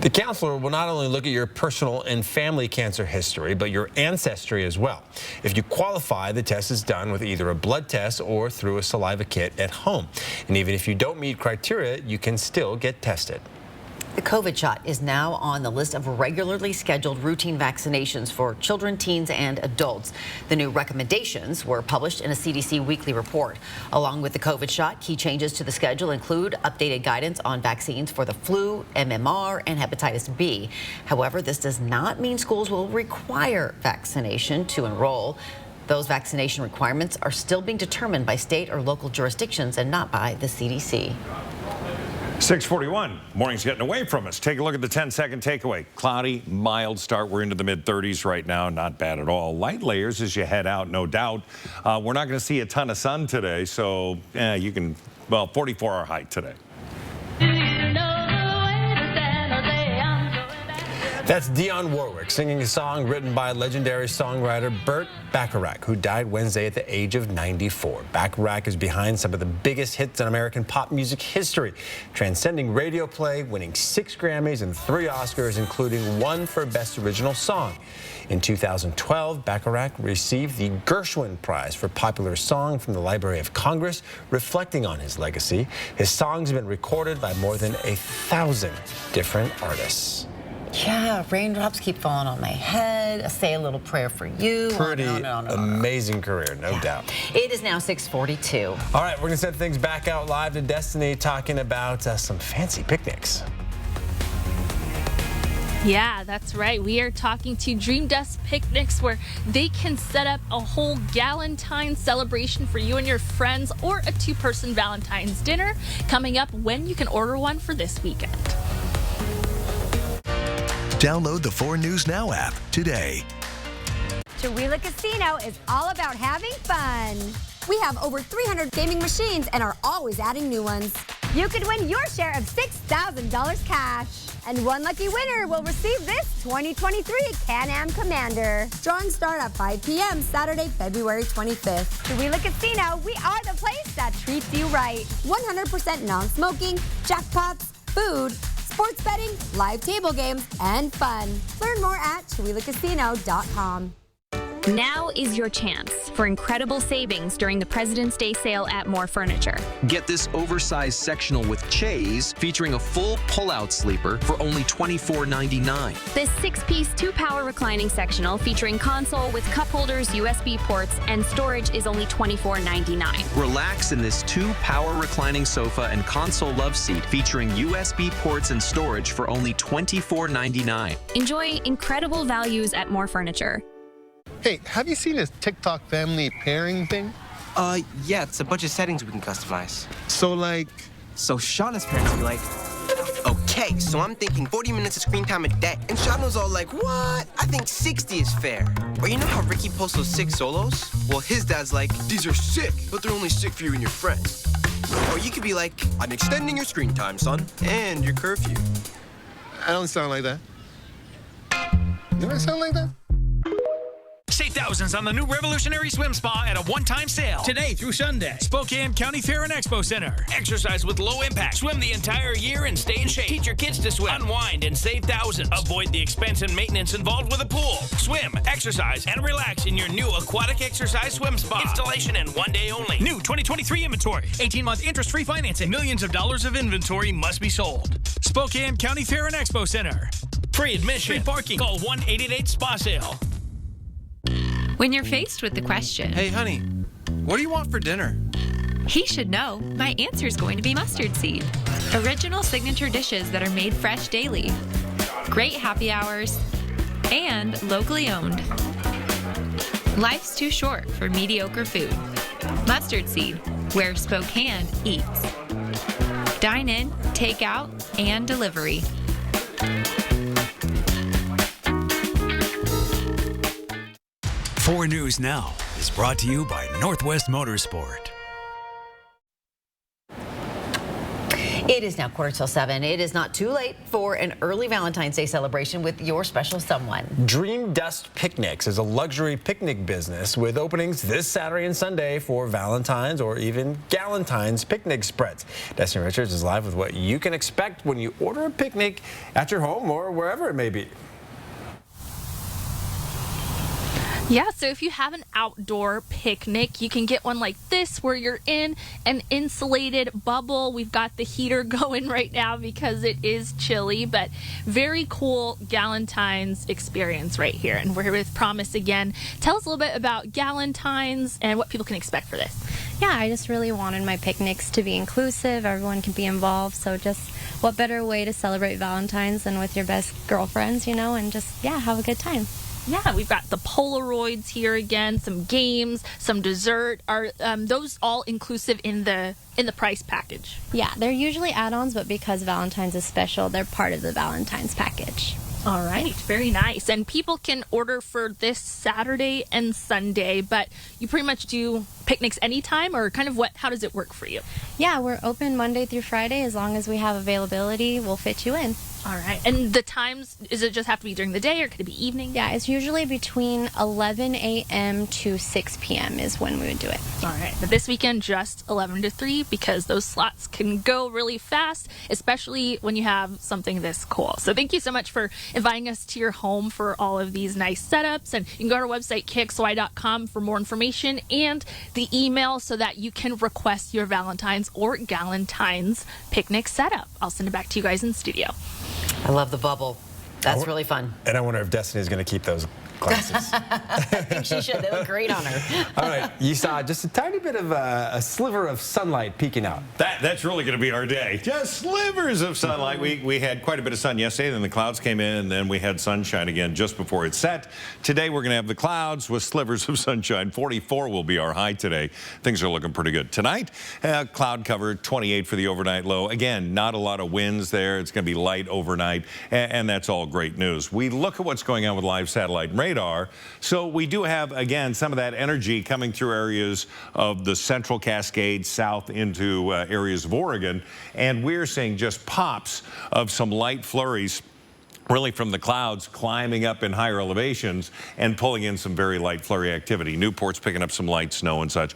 The counselor will not only look at your personal and family cancer history, but your ancestry as well. If you qualify, the test is done with either a blood test or through a saliva kit at home. And even if you don't meet criteria, you can still get tested. The COVID shot is now on the list of regularly scheduled routine vaccinations for children, teens, and adults. The new recommendations were published in a CDC weekly report. Along with the COVID shot, key changes to the schedule include updated guidance on vaccines for the flu, MMR, and hepatitis B. However, this does not mean schools will require vaccination to enroll. Those vaccination requirements are still being determined by state or local jurisdictions and not by the CDC. 6:41. Morning's getting away from us. Take a look at the 10-second takeaway. Cloudy, mild start. We're into the mid-30s right now. Not bad at all. Light layers as you head out, no doubt. We're not going to see a ton of sun today, so you can, 44-hour high today. That's Dionne Warwick singing a song written by legendary songwriter Burt Bacharach, who died Wednesday at the age of 94. Bacharach is behind some of the biggest hits in American pop music history, transcending radio play, winning 6 Grammys and 3 Oscars, including 1 for Best Original Song. In 2012, Bacharach received the Gershwin Prize for Popular Song from the Library of Congress, reflecting on his legacy. His songs have been recorded by more than 1,000 different artists. Yeah, raindrops keep falling on my head. Say a little prayer for you. Pretty amazing career, no doubt. It is now 6:42. All right, we're going to send things back out live to Destiny, talking about some fancy picnics. Yeah, that's right. We are talking to Dream Dust Picnics, where they can set up a whole Galentine's celebration for you and your friends, or a 2-person Valentine's dinner coming up when you can order one for this weekend. Download the 4 News Now app today. Chihuahua Casino is all about having fun. We have over 300 gaming machines and are always adding new ones. You could win your share of $6,000 cash. And one lucky winner will receive this 2023 Can-Am Commander. Drawings start at 5 p.m. Saturday, February 25th. Chihuahua Casino, we are the place that treats you right. 100% non-smoking, jackpots, food, sports betting, live table games, and fun. Learn more at ChihuahuaCasino.com. Now is your chance for incredible savings during the President's Day sale at More Furniture. Get this oversized sectional with chaise featuring a full pull-out sleeper for only $24.99. This 6-piece 2-power reclining sectional featuring console with cup holders, USB ports, and storage is only $24.99. Relax in this 2-power reclining sofa and console love seat featuring USB ports and storage for only $24.99. Enjoy incredible values at More Furniture. Hey, have you seen this TikTok family pairing thing? Yeah, it's a bunch of settings we can customize. So Shauna's parents be like, okay, so I'm thinking 40 minutes of screen time a day. And Shauna's all like, what? I think 60 is fair. Or you know how Ricky posts those 6 solos? Well, his dad's like, these are sick, but they're only sick for you and your friends. Or you could be like, I'm extending your screen time, son, and your curfew. I don't sound like that. Do I sound like that? Save thousands on the new revolutionary swim spa at a one-time sale. Today through Sunday. Spokane County Fair and Expo Center. Exercise with low impact. Swim the entire year and stay in shape. Teach your kids to swim. Unwind and save thousands. Avoid the expense and maintenance involved with a pool. Swim, exercise, and relax in your new aquatic exercise swim spa. Installation in 1 day only. New 2023 inventory. 18-month interest-free financing. Millions of dollars of inventory must be sold. Spokane County Fair and Expo Center. Free admission. Free parking. Call 1-888-SPA-SALE. When you're faced with the question, Hey, honey, what do you want for dinner? he should know my answer is going to be mustard seed. Original signature dishes that are made fresh daily. Great happy hours. And locally owned. Life's too short for mediocre food. Mustard seed, where Spokane eats. Dine in, take out, and delivery. Four News Now is brought to you by Northwest Motorsport. It is now 7:15. It is not too late for an early Valentine's Day celebration with your special someone. Dream Dust Picnics is a luxury picnic business with openings this Saturday and Sunday for Valentine's or even Galentine's picnic spreads. Destiny Richards is live with what you can expect when you order a picnic at your home or wherever it may be. Yeah, so if you have an outdoor picnic, you can get one like this where you're in an insulated bubble. We've got the heater going right now because it is chilly, but very cool Galentine's experience right here. And we're here with Promise again. Tell us a little bit about Galentine's and what people can expect for this. Yeah, I just really wanted my picnics to be inclusive. Everyone can be involved. So just what better way to celebrate Valentine's than with your best girlfriends, you know, and just, yeah, have a good time. Yeah, we've got the Polaroids here again, some games, some dessert. Are those all inclusive in the price package? Yeah, they're usually add-ons, but because Valentine's is special, they're part of the Valentine's package. All right, very nice. And people can order for this Saturday and Sunday, but you pretty much do picnics anytime, or kind of how does it work for you? Yeah, we're open Monday through Friday. As long as we have availability, we'll fit you in. All right. And the times, is it just have to be during the day, or could it be evening? Yeah, it's usually between 11 a.m. to 6 p.m. is when we would do it. All right. But this weekend, just 11 to 3, because those slots can go really fast, especially when you have something this cool. So thank you so much for inviting us to your home for all of these nice setups. And you can go to our website, kxly.com, for more information and the email so that you can request your Valentine's or Galentine's picnic setup. I'll send it back to you guys in studio. I love the bubble. That's really fun. And I wonder if Destiny is going to keep those glasses. I think she should. They look great on her. All right, you saw just a tiny bit of a sliver of sunlight peeking out. That's really going to be our day. Just slivers of sunlight. We had quite a bit of sun yesterday, then the clouds came in, and then we had sunshine again just before it set. Today we're going to have the clouds with slivers of sunshine. 44 will be our high today. Things are looking pretty good. Tonight, cloud cover, 28 for the overnight low. Again, not a lot of winds there. It's going to be light overnight, and that's all great news. We look at what's going on with live satellite radar. So we do have, again, some of that energy coming through areas of the Central Cascades south into areas of Oregon. And we're seeing just pops of some light flurries, really from the clouds climbing up in higher elevations and pulling in some very light flurry activity. Newport's picking up some light snow and such.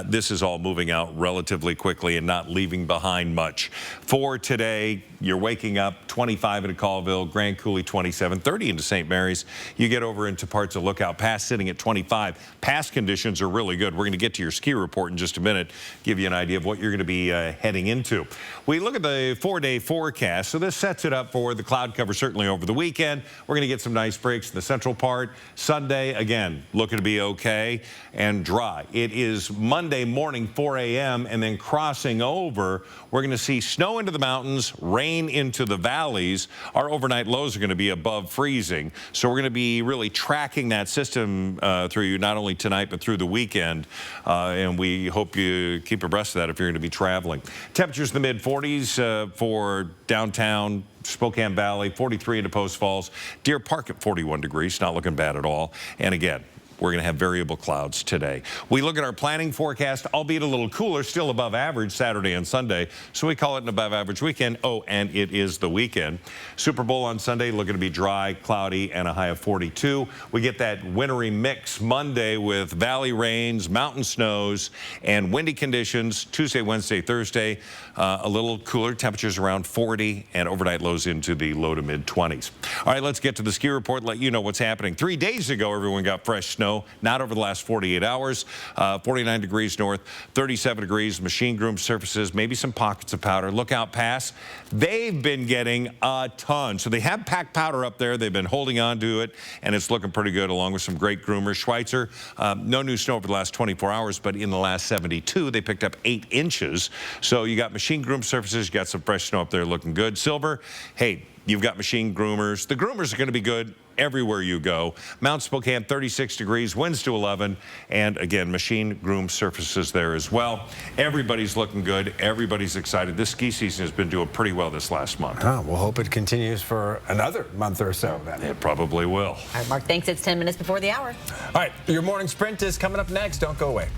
This is all moving out relatively quickly and not leaving behind much. For today, you're waking up 25 into Colville, Grand Coulee 27, 30 into St. Mary's. You get over into parts of Lookout Pass sitting at 25. Pass conditions are really good. We're going to get to your ski report in just a minute, give you an idea of what you're going to be heading into. We look at the 4-day forecast. So this sets it up for the cloud cover certainly over the weekend. We're going to get some nice breaks in the central part. Sunday, again, looking to be okay and dry. It is Monday morning, 4 a.m., and then crossing over, we're going to see snow into the mountains, rain into the valleys. Our overnight lows are going to be above freezing. So we're going to be really tracking that system through you, not only tonight, but through the weekend. And we hope you keep abreast of that if you're going to be traveling. Temperatures in the mid-40s for downtown Spokane Valley, 43 into Post Falls. Deer Park at 41 degrees, not looking bad at all. And again, we're going to have variable clouds today. We look at our planning forecast, albeit a little cooler, still above average Saturday and Sunday. So we call it an above average weekend. Oh, and it is the weekend. Super Bowl on Sunday looking to be dry, cloudy, and a high of 42. We get that wintry mix Monday with valley rains, mountain snows, and windy conditions. Tuesday, Wednesday, Thursday, a little cooler, temperatures around 40, and overnight lows into the low to mid 20s. All right, let's get to the ski report, let you know what's happening. 3 days ago, everyone got fresh snow. snow. Not over the last 48 hours. 49 degrees north, 37 degrees, machine-groomed surfaces, maybe some pockets of powder. Lookout Pass, they've been getting a ton. So they have packed powder up there. They've been holding on to it, and it's looking pretty good, along with some great groomers. Schweitzer, no new snow over the last 24 hours, but in the last 72, they picked up 8 inches. So you got machine-groomed surfaces, you got some fresh snow up there looking good. Silver, hey, you've got machine groomers. The groomers are going to be good everywhere you go. Mount Spokane, 36 degrees, winds to 11, and again, machine groomed surfaces there as well. Everybody's looking good. Everybody's excited. This ski season has been doing pretty well this last month. Oh, we'll hope it continues for another month or so then. It probably will. All right, Mark, thanks. It's 10 minutes before the hour. All right, your morning sprint is coming up next. Don't go away.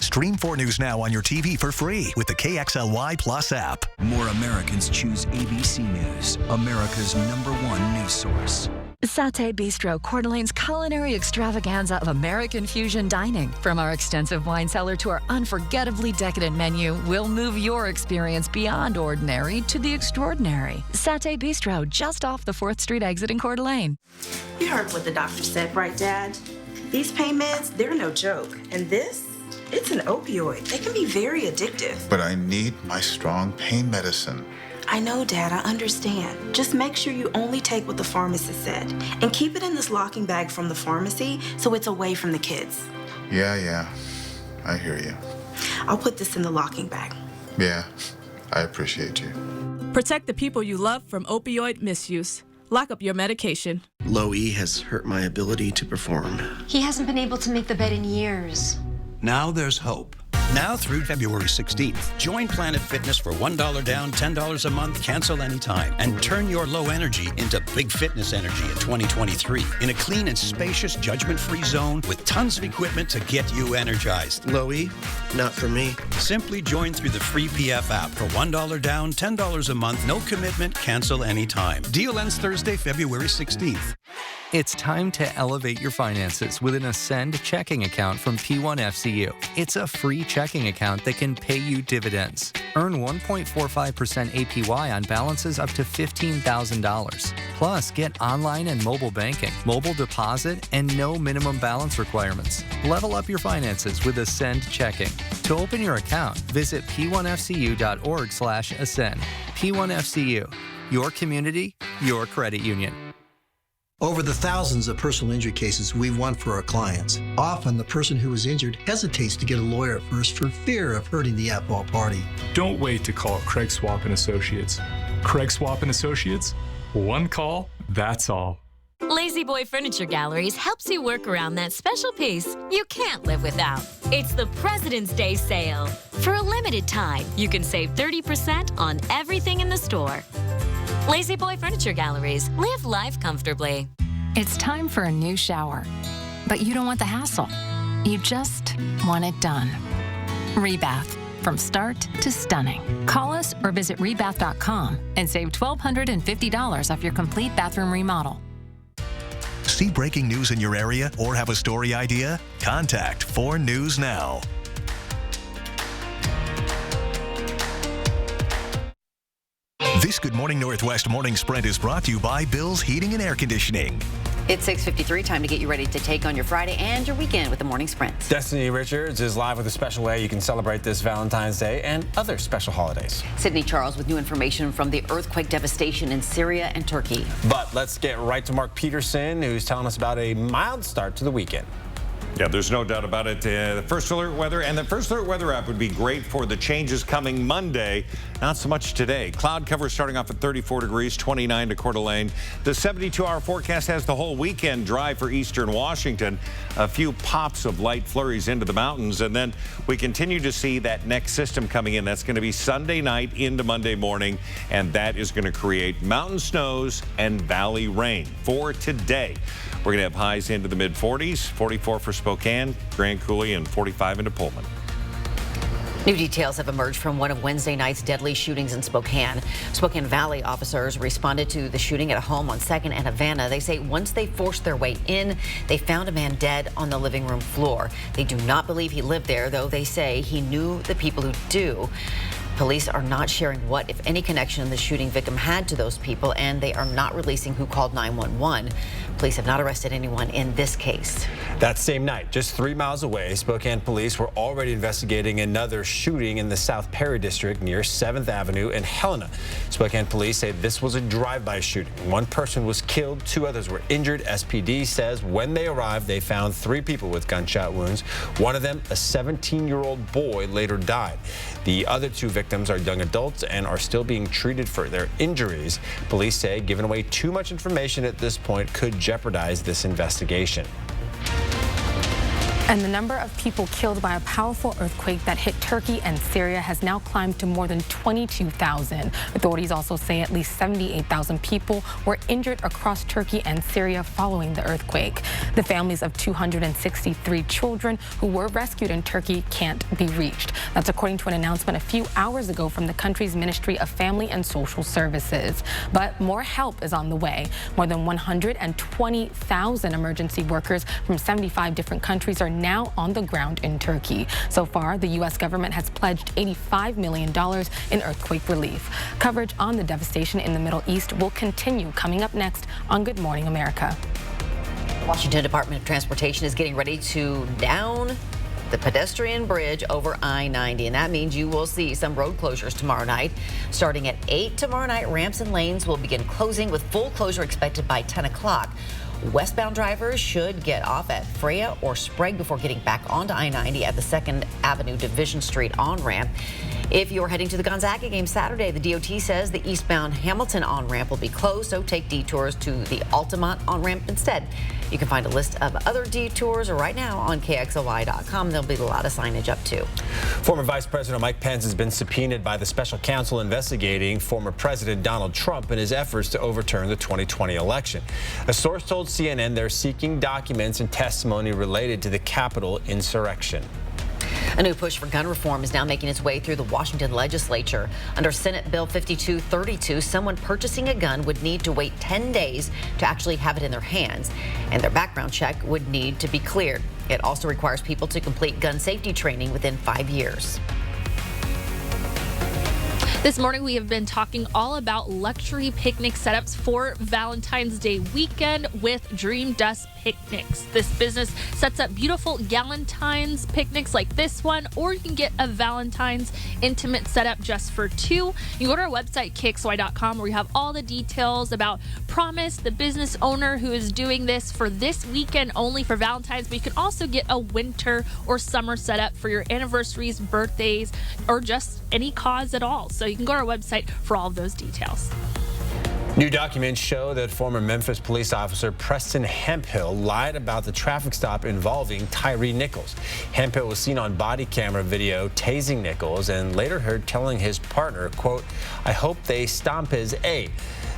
Stream 4 News Now on your TV for free with the KXLY Plus app. More Americans choose ABC News, America's #1 news source. Satay Bistro, Coeur d'Alene's culinary extravaganza of American fusion dining. From our extensive wine cellar to our unforgettably decadent menu, we'll move your experience beyond ordinary to the extraordinary. Satay Bistro, just off the 4th Street exit in Coeur d'Alene. You heard what the doctor said, right, Dad? These pain meds, they're no joke. And this? It's an opioid. They can be very addictive. But I need my strong pain medicine. I know, Dad, I understand. Just make sure you only take what the pharmacist said. And keep it in this locking bag from the pharmacy so it's away from the kids. Yeah. I hear you. I'll put this in the locking bag. Yeah, I appreciate you. Protect the people you love from opioid misuse. Lock up your medication. Low E has hurt my ability to perform. He hasn't been able to make the bed in years. Now there's hope. Now through February 16th, join Planet Fitness for $1 down, $10 a month, cancel anytime, and turn your low energy into big fitness energy in 2023 in a clean and spacious, judgment-free zone with tons of equipment to get you energized. Low E, not for me. Simply join through the free PF app for $1 down, $10 a month, no commitment, cancel anytime. Deal ends Thursday, February 16th. It's time to elevate your finances with an Ascend checking account from P1FCU. It's a free checking account that can pay you dividends. Earn 1.45% APY on balances up to $15,000. Plus, get online and mobile banking, mobile deposit, and no minimum balance requirements. Level up your finances with Ascend checking. To open your account, visit p1fcu.org/ascend. P1FCU, your community, your credit union. Over the thousands of personal injury cases we've won for our clients, often the person who was injured hesitates to get a lawyer at first for fear of hurting the at-ball party. Don't wait to call Craig Swap & Associates. Craig Swap & Associates, one call, that's all. Lazy Boy Furniture Galleries helps you work around that special piece you can't live without. It's the President's Day sale. For a limited time, you can save 30% on everything in the store. Lazy Boy Furniture Galleries. Live life comfortably. It's time for a new shower, but you don't want the hassle. You just want it done. Rebath, from start to stunning. Call us or visit rebath.com and save $1,250 off your complete bathroom remodel. See breaking news in your area or have a story idea? Contact 4 News Now. This Good Morning Northwest Morning Sprint is brought to you by Bill's Heating and Air Conditioning. It's 6:53, time to get you ready to take on your Friday and your weekend with the Morning Sprint. Destiny Richards is live with a special way you can celebrate this Valentine's Day and other special holidays. Sydney Charles with new information from the earthquake devastation in Syria and Turkey. But let's get right to Mark Peterson, who's telling us about a mild start to the weekend. Yeah, there's no doubt about it. The First Alert Weather and the First Alert Weather app would be great for the changes coming Monday. Not so much today. Cloud cover starting off at 34 degrees, 29 to Coeur d'Alene. The 72-hour forecast has the whole weekend dry for eastern Washington. A few pops of light flurries into the mountains, and then we continue to see that next system coming in. That's going to be Sunday night into Monday morning, and that is going to create mountain snows and valley rain for today. We're going to have highs into the mid-40s, 44 for Spokane, Grand Coulee, and 45 into Pullman. New details have emerged from one of Wednesday night's deadly shootings in Spokane. Spokane Valley officers responded to the shooting at a home on 2nd and Havana. They say once they forced their way in, they found a man dead on the living room floor. They do not believe he lived there, though they say he knew the people who do. Police are not sharing what, if any, connection the shooting victim had to those people, and they are not releasing who called 911. Police have not arrested anyone in this case. That same night, just 3 miles away, Spokane police were already investigating another shooting in the South Perry district near 7th Avenue in Helena. Spokane police say this was a drive-by shooting. One person was killed, 2 others were injured. SPD says when they arrived, they found 3 people with gunshot wounds. One of them, a 17-year-old boy, later died. The other 2 victims are young adults and are still being treated for their injuries. Police say giving away too much information at this point could jeopardize this investigation. And the number of people killed by a powerful earthquake that hit Turkey and Syria has now climbed to more than 22,000. Authorities also say at least 78,000 people were injured across Turkey and Syria following the earthquake. The families of 263 children who were rescued in Turkey can't be reached. That's according to an announcement a few hours ago from the country's Ministry of Family and Social Services. But more help is on the way. More than 120,000 emergency workers from 75 different countries are now on the ground in Turkey. So far, the U.S. government has pledged $85 million in earthquake relief. Coverage on the devastation in the Middle East will continue coming up next on Good Morning America. The Washington Department of Transportation is getting ready to down the pedestrian bridge over I-90, and that means you will see some road closures tomorrow night. Starting at 8 tomorrow night, ramps and lanes will begin closing with full closure expected by 10 o'clock. Westbound drivers should get off at Freya or Sprague before getting back onto I-90 at the 2nd Avenue Division Street on-ramp. If you're heading to the Gonzaga game Saturday, the DOT says the eastbound Hamilton on-ramp will be closed, so take detours to the Altamont on-ramp instead. You can find a list of other detours right now on KXLY.com. There'll be a lot of signage up too. Former Vice President Mike Pence has been subpoenaed by the special counsel investigating former President Donald Trump in his efforts to overturn the 2020 election. A source told CNN they're seeking documents and testimony related to the Capitol insurrection. A new push for gun reform is now making its way through the Washington legislature. Under Senate Bill 5232, someone purchasing a gun would need to wait 10 days to actually have it in their hands, and their background check would need to be cleared. It also requires people to complete gun safety training within 5 years. This morning, we have been talking all about luxury picnic setups for Valentine's Day weekend with Dream Dust Picnics. This business sets up beautiful Galentine's picnics like this one, or you can get a Valentine's intimate setup just for 2. You can go to our website, KXLY.com, where we have all the details about Promise, the business owner who is doing this for this weekend only for Valentine's. But you can also get a winter or summer setup for your anniversaries, birthdays, or just any cause at all. So you can go to our website for all of those details. New documents show that former Memphis police officer Preston Hemphill lied about the traffic stop involving Tyree Nichols. Hemphill was seen on body camera video tasing Nichols and later heard telling his partner, quote, "I hope they stomp his A."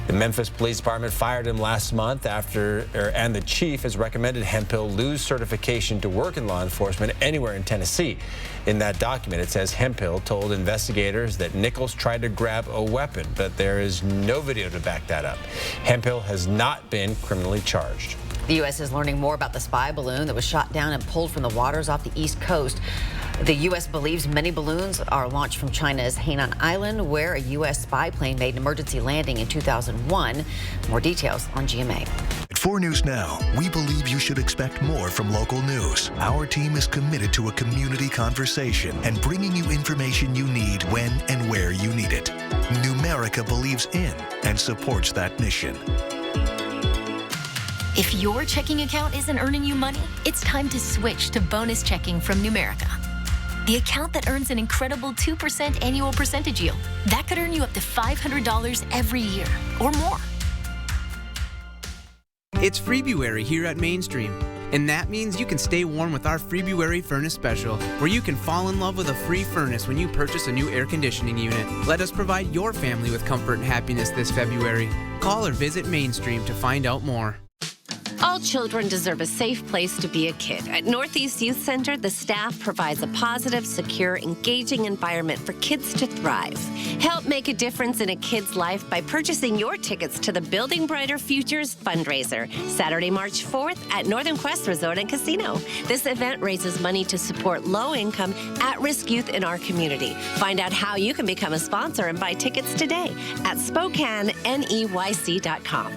The Memphis Police Department fired him last month and the chief has recommended Hemphill lose certification to work in law enforcement anywhere in Tennessee. In that document, it says Hemphill told investigators that Nichols tried to grab a weapon, but there is no video to back that up. Hemphill has not been criminally charged. The U.S. is learning more about the spy balloon that was shot down and pulled from the waters off the East Coast. The U.S. believes many balloons are launched from China's Hainan Island, where a U.S. spy plane made an emergency landing in 2001. More details on GMA. At 4 News Now, we believe you should expect more from local news. Our team is committed to a community conversation and bringing you information you need when and where you need it. Numerica believes in and supports that mission. If your checking account isn't earning you money, it's time to switch to bonus checking from Numerica. The account that earns an incredible 2% annual percentage yield. That could earn you up to $500 every year or more. It's February here at Mainstream, and that means you can stay warm with our February Furnace Special, where you can fall in love with a free furnace when you purchase a new air conditioning unit. Let us provide your family with comfort and happiness this February. Call or visit Mainstream to find out more. All children deserve a safe place to be a kid. At Northeast Youth Center, the staff provides a positive, secure, engaging environment for kids to thrive. Help make a difference in a kid's life by purchasing your tickets to the Building Brighter Futures fundraiser, Saturday, March 4th at Northern Quest Resort and Casino. This event raises money to support low-income, at-risk youth in our community. Find out how you can become a sponsor and buy tickets today at SpokaneNEYC.com.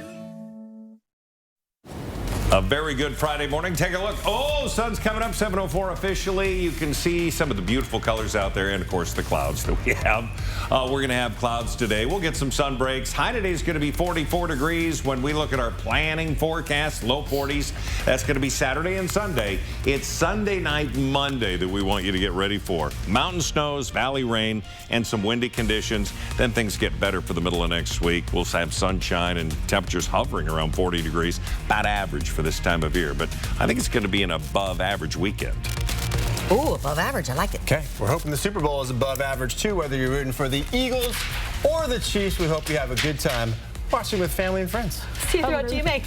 A very good Friday morning. Take a look. Oh, sun's coming up, 7:04 officially. You can see some of the beautiful colors out there and, of course, the clouds that we have. We're going to have clouds today. We'll get some sun breaks. High today is going to be 44 degrees. When we look at our planning forecast, low 40s. That's going to be Saturday and Sunday. It's Sunday night, Monday that we want you to get ready for. Mountain snows, valley rain, and some windy conditions. Then things get better for the middle of next week. We'll have sunshine and temperatures hovering around 40 degrees, about average for this time of year, but I think it's going to be an above average weekend. Ooh, above average. I like it. Okay, we're hoping the Super Bowl is above average too, whether you're rooting for the Eagles or the Chiefs. We hope you have a good time watching with family and friends. See you throughout GMA.